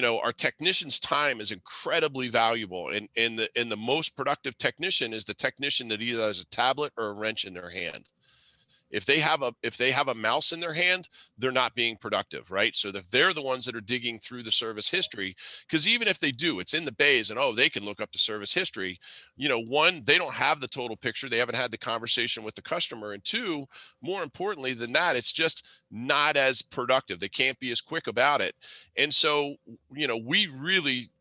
Our technician's time is incredibly valuable, and the most productive technician is the technician that either has a tablet or a wrench in their hand. If they have a mouse in their hand, they're not being productive, right? So if they're the ones that are digging through the service history, because even if they do, it's in the bays and they can look up the service history. One, they don't have the total picture. They haven't had the conversation with the customer. And two, more importantly than that, it's just not as productive. They can't be as quick about it. And so, we really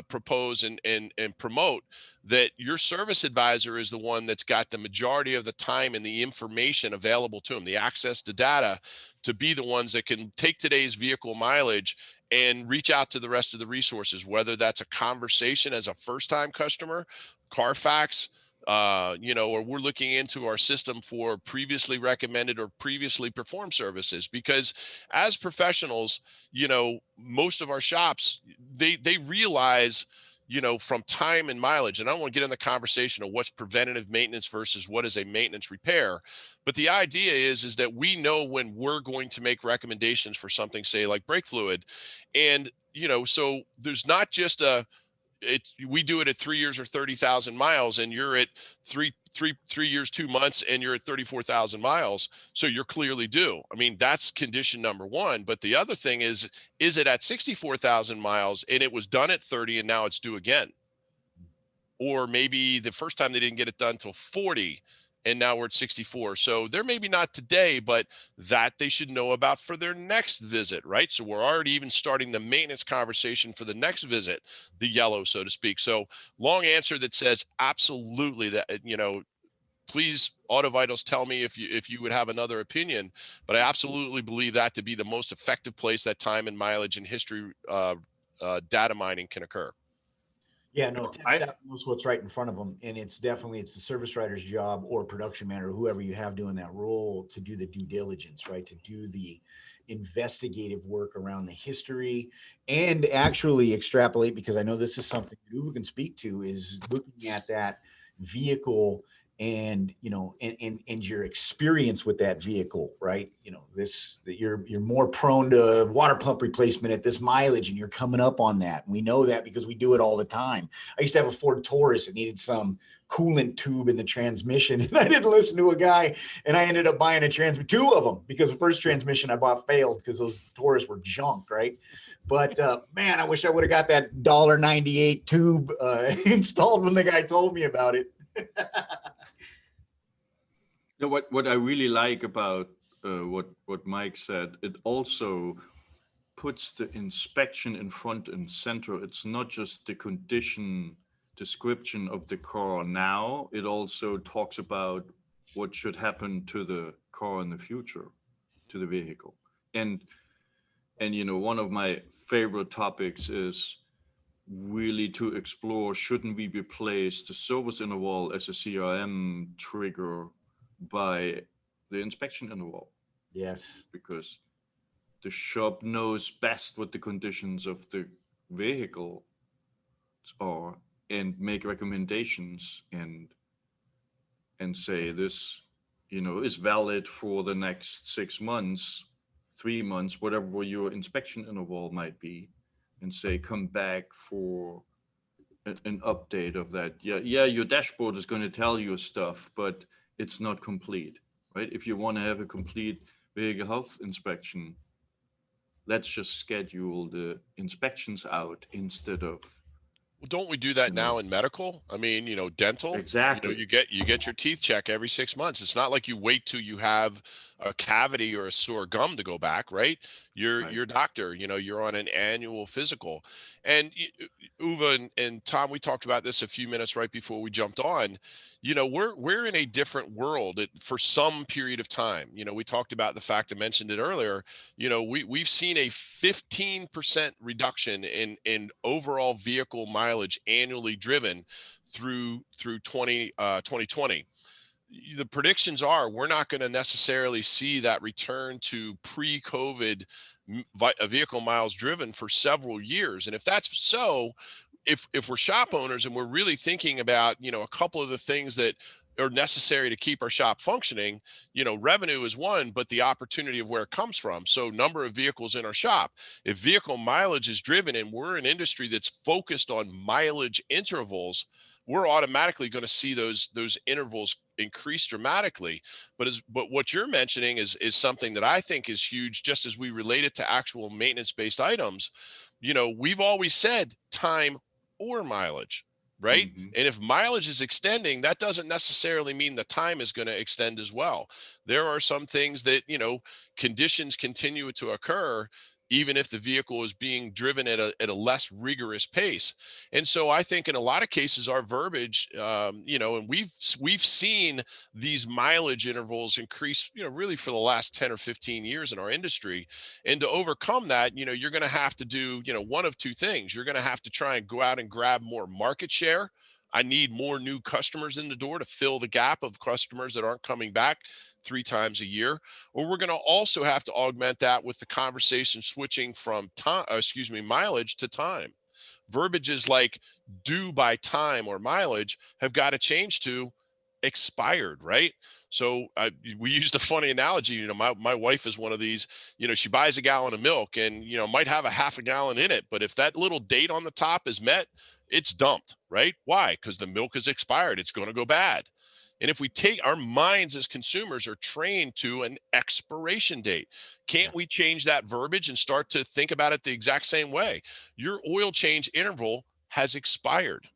propose and promote that your service advisor is the one that's got the majority of the time and the information available to them, the access to data, to be the ones that can take today's vehicle mileage and reach out to the rest of the resources, whether that's a conversation as a first-time customer, Carfax, or we're looking into our system for previously recommended or previously performed services. Because as professionals, most of our shops, they realize, from time and mileage, and I don't want to get in the conversation of what's preventative maintenance versus what is a maintenance repair, but the idea is that we know when we're going to make recommendations for something, say like brake fluid, and so there's not just we do it at 3 years or 30,000 miles, and you're at three years, 2 months, and you're at 34,000 miles. So you're clearly due. I mean, that's condition number one. But the other thing is it at 64,000 miles and it was done at 30 and now it's due again? Or maybe the first time they didn't get it done till 40 and now we're at 64. So they're maybe not today, but that they should know about for their next visit, right? So we're already even starting the maintenance conversation for the next visit, the yellow, so to speak. So long answer that says absolutely that, please, Auto Vitals, tell me if you would have another opinion, but I absolutely believe that to be the most effective place that time and mileage and history data mining can occur. Yeah, no, tech staff knows what's right in front of them, and it's the service writer's job or production manager, whoever you have doing that role, to do the due diligence, right? To do the investigative work around the history and actually extrapolate, because I know this is something that Uwe can speak to, is looking at that vehicle and and your experience with that vehicle, right? That you're more prone to water pump replacement at this mileage, and you're coming up on that. We know that because we do it all the time. I used to have a Ford Taurus that needed some coolant tube in the transmission, and I didn't listen to a guy, and I ended up buying two of them, because the first transmission I bought failed because those Taurus were junk, right? But man, I wish I would have got that $1.98 tube installed when the guy told me about it. What I really like about what Mike said, it also puts the inspection in front and center. It's not just the condition description of the car now, it also talks about what should happen to the car in the future, to the vehicle. And one of my favorite topics is really to explore, shouldn't we replace the service interval as a CRM trigger by the inspection interval? Yes. Because the shop knows best what the conditions of the vehicle are, and make recommendations and say this is valid for the next 6 months, 3 months, whatever your inspection interval might be, and say come back for an update of that. Yeah, your dashboard is going to tell you stuff, but it's not complete, right? If you want to have a complete vehicle health inspection, let's just schedule the inspections out instead of. Well, don't we do that now in medical? I mean, dental. Exactly. You get your teeth check every 6 months. It's not like you wait till you have a cavity or a sore gum to go back, right? Your doctor, you're on an annual physical. And Uwe and Tom, we talked about this a few minutes right before we jumped on. We're in a different world for some period of time. We talked about the fact, I mentioned it earlier. We've seen a 15% reduction in overall vehicle mileage annually driven through 2020. The predictions are we're not going to necessarily see that return to pre-COVID vehicle miles driven for several years. And if that's so, if we're shop owners and we're really thinking about, a couple of the things that are necessary to keep our shop functioning, revenue is one, but the opportunity of where it comes from. So number of vehicles in our shop, if vehicle mileage is driven and we're an industry that's focused on mileage intervals, we're automatically going to see those intervals increase dramatically. But what you're mentioning is something that I think is huge, just as we relate it to actual maintenance-based items. We've always said time or mileage, right? Mm-hmm. And if mileage is extending, that doesn't necessarily mean the time is going to extend as well. There are some things that, conditions continue to occur, even if the vehicle is being driven at a less rigorous pace. And so I think in a lot of cases, our verbiage, and we've seen these mileage intervals increase, really for the last 10 or 15 years in our industry. And to overcome that, you're going to have to do, one of two things. You're going to have to try and go out and grab more market share. I need more new customers in the door to fill the gap of customers that aren't coming back 3 times a year. Or we're going to also have to augment that with the conversation switching from mileage to time. Verbiages like due by time or mileage have got to change to expired, right? So we used a funny analogy. My wife is one of these, she buys a gallon of milk and, might have a half a gallon in it. But if that little date on the top is met, it's dumped, right? Why? Because the milk is expired. It's going to go bad. And if we take our minds as consumers are trained to an expiration date, can't we change that verbiage and start to think about it the exact same way? Your oil change interval has expired.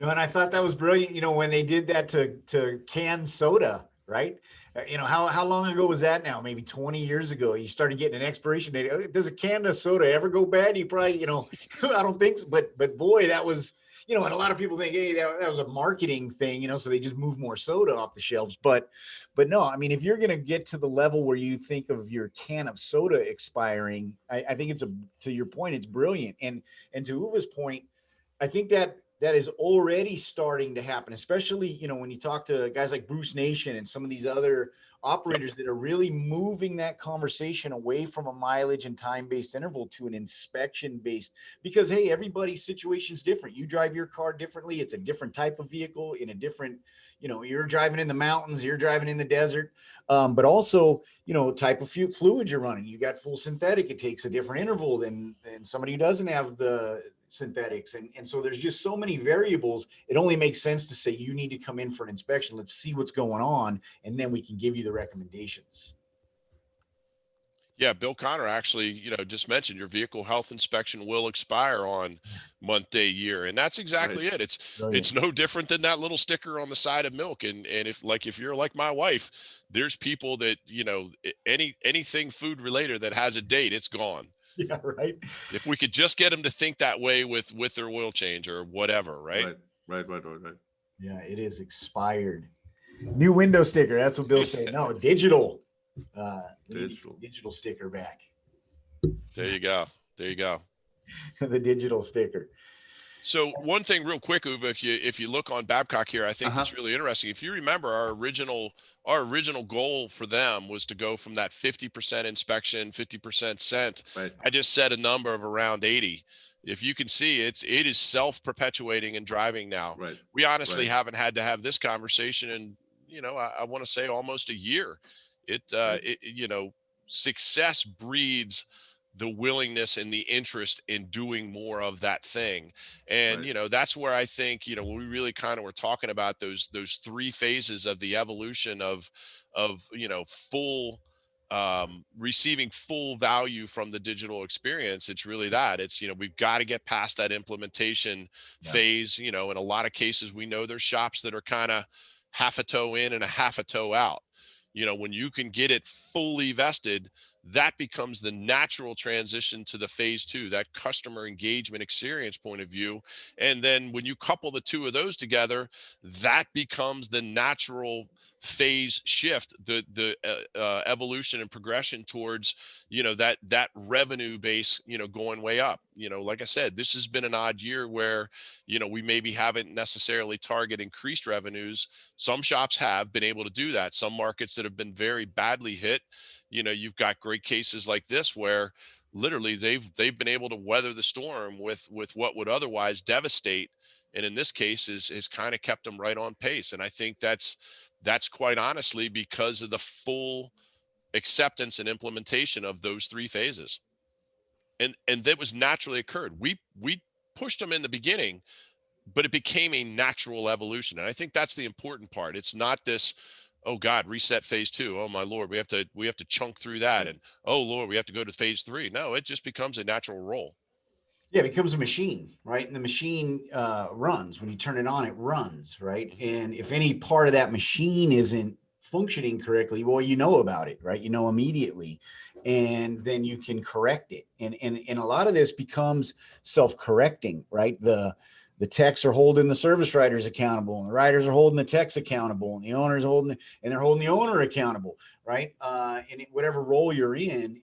No, and I thought that was brilliant. When they did that to canned soda, right? How long ago was that now? Maybe 20 years ago. You started getting an expiration date. Does a can of soda ever go bad? You probably, I don't think so. But boy, that was, and a lot of people think, hey, that was a marketing thing, so they just move more soda off the shelves. But no, I mean, if you're going to get to the level where you think of your can of soda expiring, I think to your point, it's brilliant. And to Uwe's point, I think that that is already starting to happen, especially, you know, when you talk to guys like Bruce Nation and some of these other operators that are really moving that conversation away from a mileage and time-based interval to an inspection-based, because hey, everybody's situation is different. You drive your car differently. It's a different type of vehicle in a different, you know, you're driving in the mountains, you're driving in the desert, but also, you know, type of fluid you're running. You got full synthetic. It takes a different interval than somebody who doesn't have the synthetics. And so there's just so many variables. It only makes sense to say you need to come in for an inspection. Let's see what's going on. And then we can give you the recommendations. Yeah, Bill Connor actually, just mentioned your vehicle health inspection will expire on month, day, year, and that's exactly it. It's no different than that little sticker on the side of milk. And if you're like my wife, there's people that anything food related that has a date, it's gone. Yeah, right. If we could just get them to think that way with their oil change or whatever, right? Right. Yeah, it is expired. New window sticker. That's what Bill's saying. No, digital. Digital sticker back. There you go. The digital sticker. So one thing real quick, Uwe, if you look on Babcock here, I think it's really interesting. If you remember, our original goal for them was to go from that 50% inspection, 50% scent. Right. I just set a number of around 80. If you can see, it is self-perpetuating and driving now. Right. We honestly haven't had to have this conversation in, I want to say almost a year. Success breeds the willingness and the interest in doing more of that thing. And, that's where I think, when we really kind of were talking about those three phases of the evolution of full, receiving full value from the digital experience. It's really that we've got to get past that implementation phase. In a lot of cases, we know there's shops that are kind of half a toe in and a half a toe out. When you can get it fully vested, that becomes the natural transition to the phase two, that customer engagement experience point of view. And then when you couple the two of those together, that becomes the natural phase shift, the evolution and progression towards, that revenue base, going way up. Like I said, this has been an odd year where, we maybe haven't necessarily target increased revenues. Some shops have been able to do that. Some markets that have been very badly hit, you've got great cases like this where literally they've been able to weather the storm with what would otherwise devastate. And in this case is kind of kept them right on pace. And I think that's quite honestly because of the full acceptance and implementation of those three phases. And that was naturally occurred. We pushed them in the beginning, but it became a natural evolution. And I think that's the important part. It's not this, oh God, reset phase two. Oh my Lord, we have to chunk through that. And oh Lord, we have to go to phase three. No, it just becomes a natural roll. Yeah, it becomes a machine, right? And the machine runs. When you turn it on, it runs, right? And if any part of that machine isn't functioning correctly, well, you know about it, right? You know immediately, and then you can correct it. And a lot of this becomes self-correcting, right? The techs are holding the service writers accountable, and the writers are holding the techs accountable, and the owners they're holding the owner accountable, right? And whatever role you're in,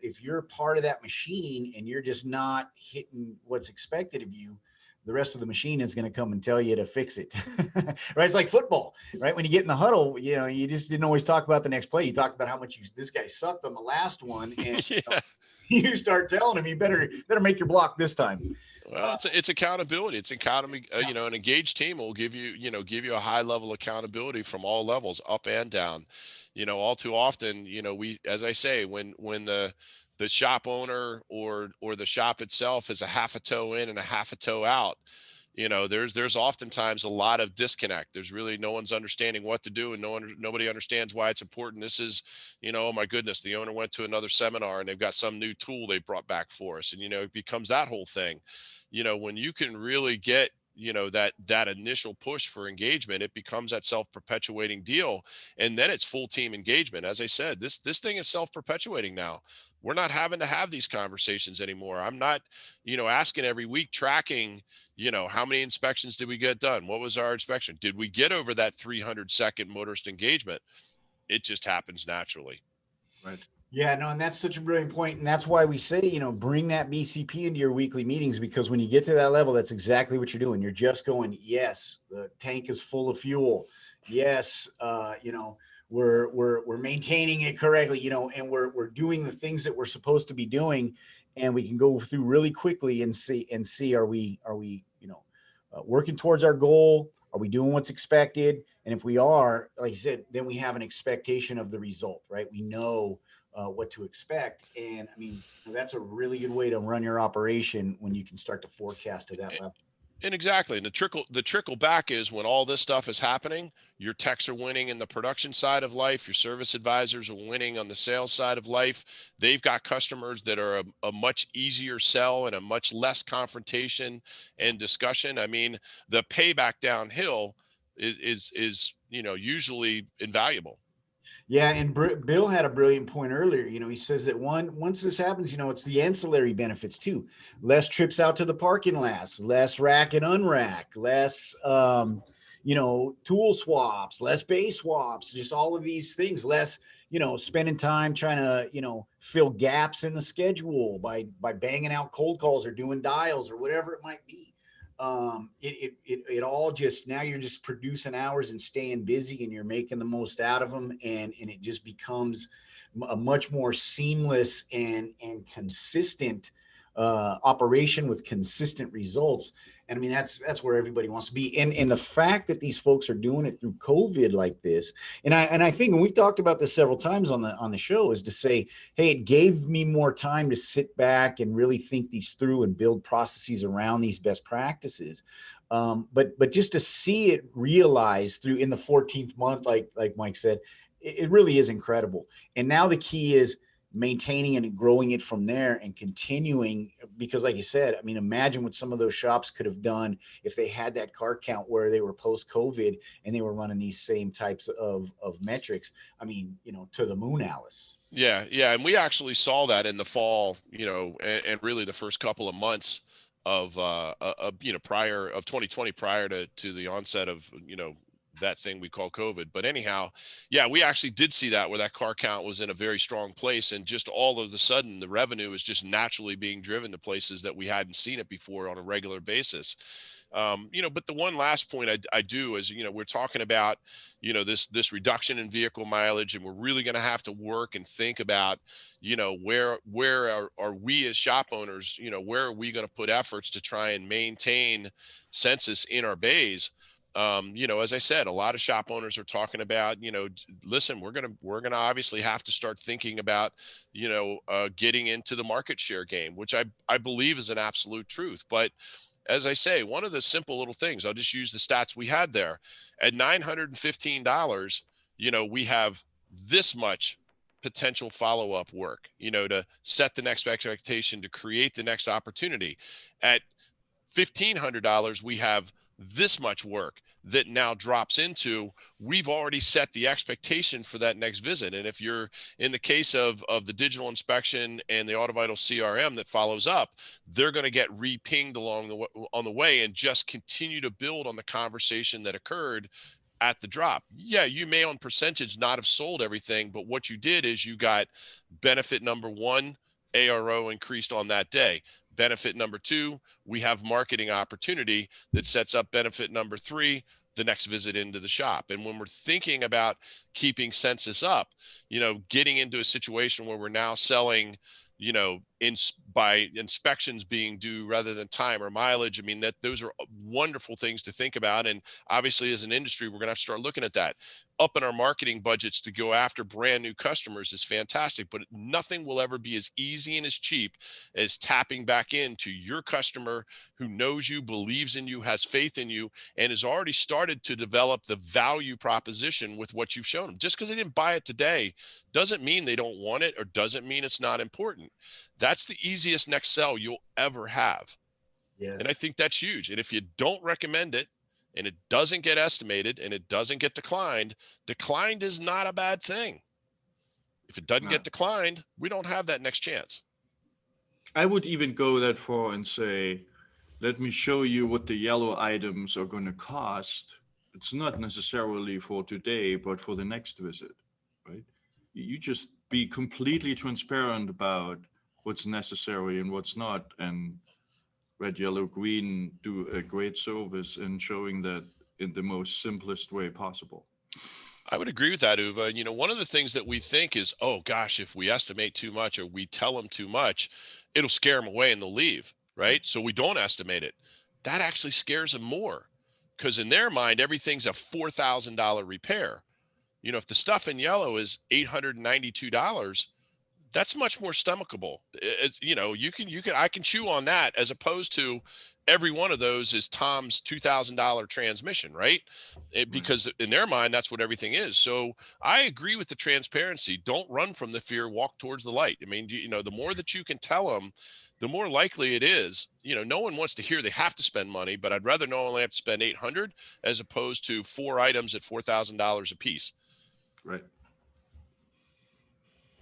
if you're part of that machine and you're just not hitting what's expected of you, the rest of the machine is going to come and tell you to fix it. Right? It's like football, right? When you get in the huddle, you just didn't always talk about the next play. You talked about how much this guy sucked on the last one, and you start telling him you better make your block this time. Well, it's accountability. It's accountability. An engaged team will give you a high level accountability from all levels, up and down. All too often, we, as I say, when the shop owner or the shop itself is a half a toe in and a half a toe out, there's oftentimes a lot of disconnect. There's really no one's understanding what to do, and nobody understands why it's important. This is, oh my goodness, the owner went to another seminar and they've got some new tool they brought back for us, and it becomes that whole thing. When you can really get that initial push for engagement, it becomes that self-perpetuating deal, and then it's full team engagement. As I said, this thing is self-perpetuating now. We're not having to have these conversations anymore. I'm not asking every week, tracking how many inspections did we get done, what was our inspection, did we get over that 300-second motorist engagement. It just happens naturally. Right. Yeah, no, and that's such a brilliant point. And that's why we say, bring that BCP into your weekly meetings, because when you get to that level, that's exactly what you're doing. You're just going, yes, the tank is full of fuel. Yes, we're maintaining it correctly, and we're doing the things that we're supposed to be doing. And we can go through really quickly and see are we working towards our goal? Are we doing what's expected? And if we are, like you said, then we have an expectation of the result, right? We know what to expect. And I mean, that's a really good way to run your operation when you can start to forecast to that level. And exactly. And the trickle back is when all this stuff is happening, your techs are winning in the production side of life, your service advisors are winning on the sales side of life. They've got customers that are a much easier sell and a much less confrontation and discussion. I mean, the payback downhill is usually invaluable. Yeah, and Bill had a brilliant point earlier. He says that once this happens, it's the ancillary benefits too. Less trips out to the parking lots, less rack and unrack, less tool swaps, less bay swaps, just all of these things, less, spending time trying to, fill gaps in the schedule by banging out cold calls or doing dials or whatever it might be. It all just, now you're just producing hours and staying busy, and you're making the most out of them, and it just becomes a much more seamless and consistent operation with consistent results. And I mean, that's where everybody wants to be. And the fact that these folks are doing it through COVID like this, and I think, and we've talked about this several times on the show, is to say, hey, it gave me more time to sit back and really think these through and build processes around these best practices. But just to see it realized through in the 14th month, like Mike said, it really is incredible. And now the key is maintaining and growing it from there and continuing, because like you said, I mean, imagine what some of those shops could have done if they had that car count where they were post COVID and they were running these same types of metrics. I mean, to the moon, Alice. Yeah, yeah, and we actually saw that in the fall, and really the first couple of months of prior of 2020, prior to the onset of that thing we call COVID. But anyhow, yeah, we actually did see that, where that car count was in a very strong place, and just all of a sudden the revenue is just naturally being driven to places that we hadn't seen it before on a regular basis. But the one last point I do is, we're talking about, this reduction in vehicle mileage, and we're really going to have to work and think about, where are we as shop owners, where are we going to put efforts to try and maintain census in our bays. As I said, a lot of shop owners are talking about, listen, we're gonna obviously have to start thinking about, getting into the market share game, which I believe is an absolute truth. But as I say, one of the simple little things, I'll just use the stats we had there. At $915, we have this much potential follow-up work, to set the next expectation, to create the next opportunity. At $1,500, we have this much work that now drops into, we've already set the expectation for that next visit. And if you're in the case of the digital inspection and the AutoVital CRM that follows up, they're going to get re-pinged on the way and just continue to build on the conversation that occurred at the drop. Yeah, you may on percentage not have sold everything, but what you did is you got benefit number one, ARO increased on that day. Benefit number two, we have marketing opportunity that sets up benefit number three, the next visit into the shop. And when we're thinking about keeping census up, getting into a situation where we're now selling, by inspections being due rather than time or mileage. I mean, those are wonderful things to think about. And obviously, as an industry, we're going to have to start looking at that. Up in our marketing budgets to go after brand new customers is fantastic, but nothing will ever be as easy and as cheap as tapping back into your customer who knows you, believes in you, has faith in you, and has already started to develop the value proposition with what you've shown them. Just because they didn't buy it today doesn't mean they don't want it, or doesn't mean it's not important. That's the easiest next sell you'll ever have. Yes. And I think that's huge. And if you don't recommend it, and it doesn't get estimated, and it doesn't get declined is not a bad thing. If it doesn't get declined, we don't have that next chance. I would even go that far and say, let me show you what the yellow items are going to cost. It's not necessarily for today, but for the next visit, right? You just be completely transparent about what's necessary and what's not. And red, yellow, green do a great service in showing that in the most simplest way possible. I would agree with that, Uwe. And, one of the things that we think is, oh gosh, if we estimate too much or we tell them too much, it'll scare them away and they'll leave, right? So we don't estimate it. That actually scares them more because in their mind, everything's a $4,000 repair. If the stuff in yellow is $892, that's much more stomachable. I can chew on that as opposed to every one of those is Tom's $2,000 transmission, right? Because in their mind, that's what everything is. So I agree with the transparency. Don't run from the fear, walk towards the light. I mean, the more that you can tell them, the more likely it is. No one wants to hear they have to spend money, but I'd rather know only have to spend 800 as opposed to 4 items at $4,000 a piece. Right.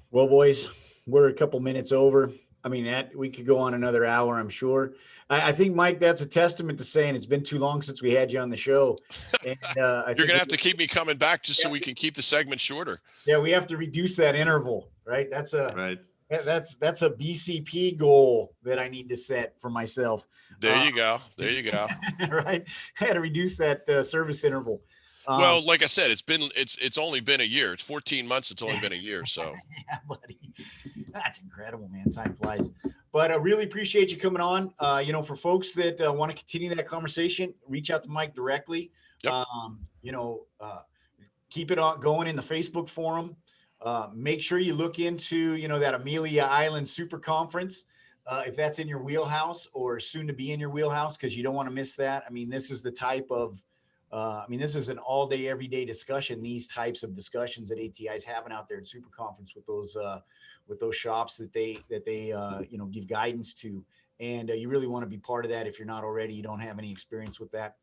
Well, boys, we're a couple minutes over. I mean, we could go on another hour, I'm sure. I think, Mike, that's a testament to saying it's been too long since we had you on the show. And you're going to have to keep me coming back just so we can keep the segment shorter. Yeah, we have to reduce that interval, right? That's a BCP goal that I need to set for myself. There you go. Right. I had to reduce that service interval. Well, like I said, it's only been a year. It's 14 months. It's only been a year. So yeah, buddy, that's incredible, man. Time flies. But I really appreciate you coming on. For folks that want to continue that conversation, reach out to Mike directly. Yep. Keep it on going in the Facebook forum. Make sure you look into, that Amelia Island Super Conference, if that's in your wheelhouse or soon to be in your wheelhouse, because you don't want to miss that. I mean, this is the type of, this is an all day, every day discussion. These types of discussions that ATI is having out there at Super Conference with those shops that they give guidance to. And you really want to be part of that. If you're not already, you don't have any experience with that.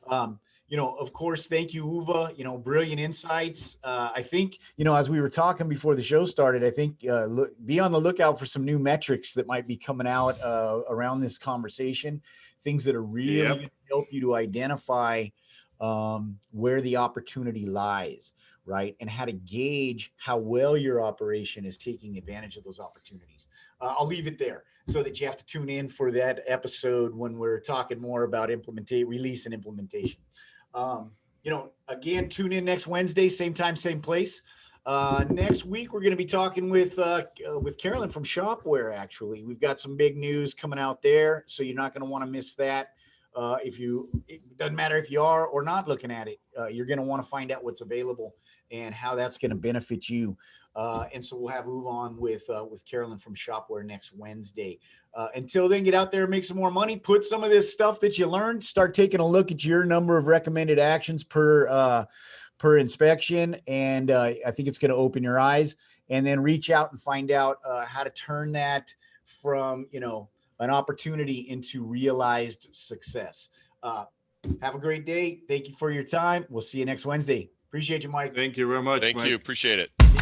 Of course, thank you, Uwe, brilliant insights. I think, as we were talking before the show started, I think be on the lookout for some new metrics that might be coming out around this conversation, things that are really going to help you to identify where the opportunity lies, right? And how to gauge how well your operation is taking advantage of those opportunities. I'll leave it there so that you have to tune in for that episode when we're talking more about release and implementation. Again, tune in next Wednesday, same time, same place. Next week, we're going to be talking with Carolyn from Shopware. Actually, we've got some big news coming out there, so you're not going to want to miss that. It doesn't matter if you are or not looking at it, you're going to want to find out what's available and how that's going to benefit you. And so we'll have Uwe on with Carolyn from Shopware next Wednesday. Until then, get out there and make some more money. Put some of this stuff that you learned, start taking a look at your number of recommended actions per inspection. And I think it's going to open your eyes, and then reach out and find out how to turn that from, an opportunity into realized success. Have a great day. Thank you for your time. We'll see you next Wednesday. Appreciate you, Mike. Thank you very much. Thank Mike. you. Appreciate it.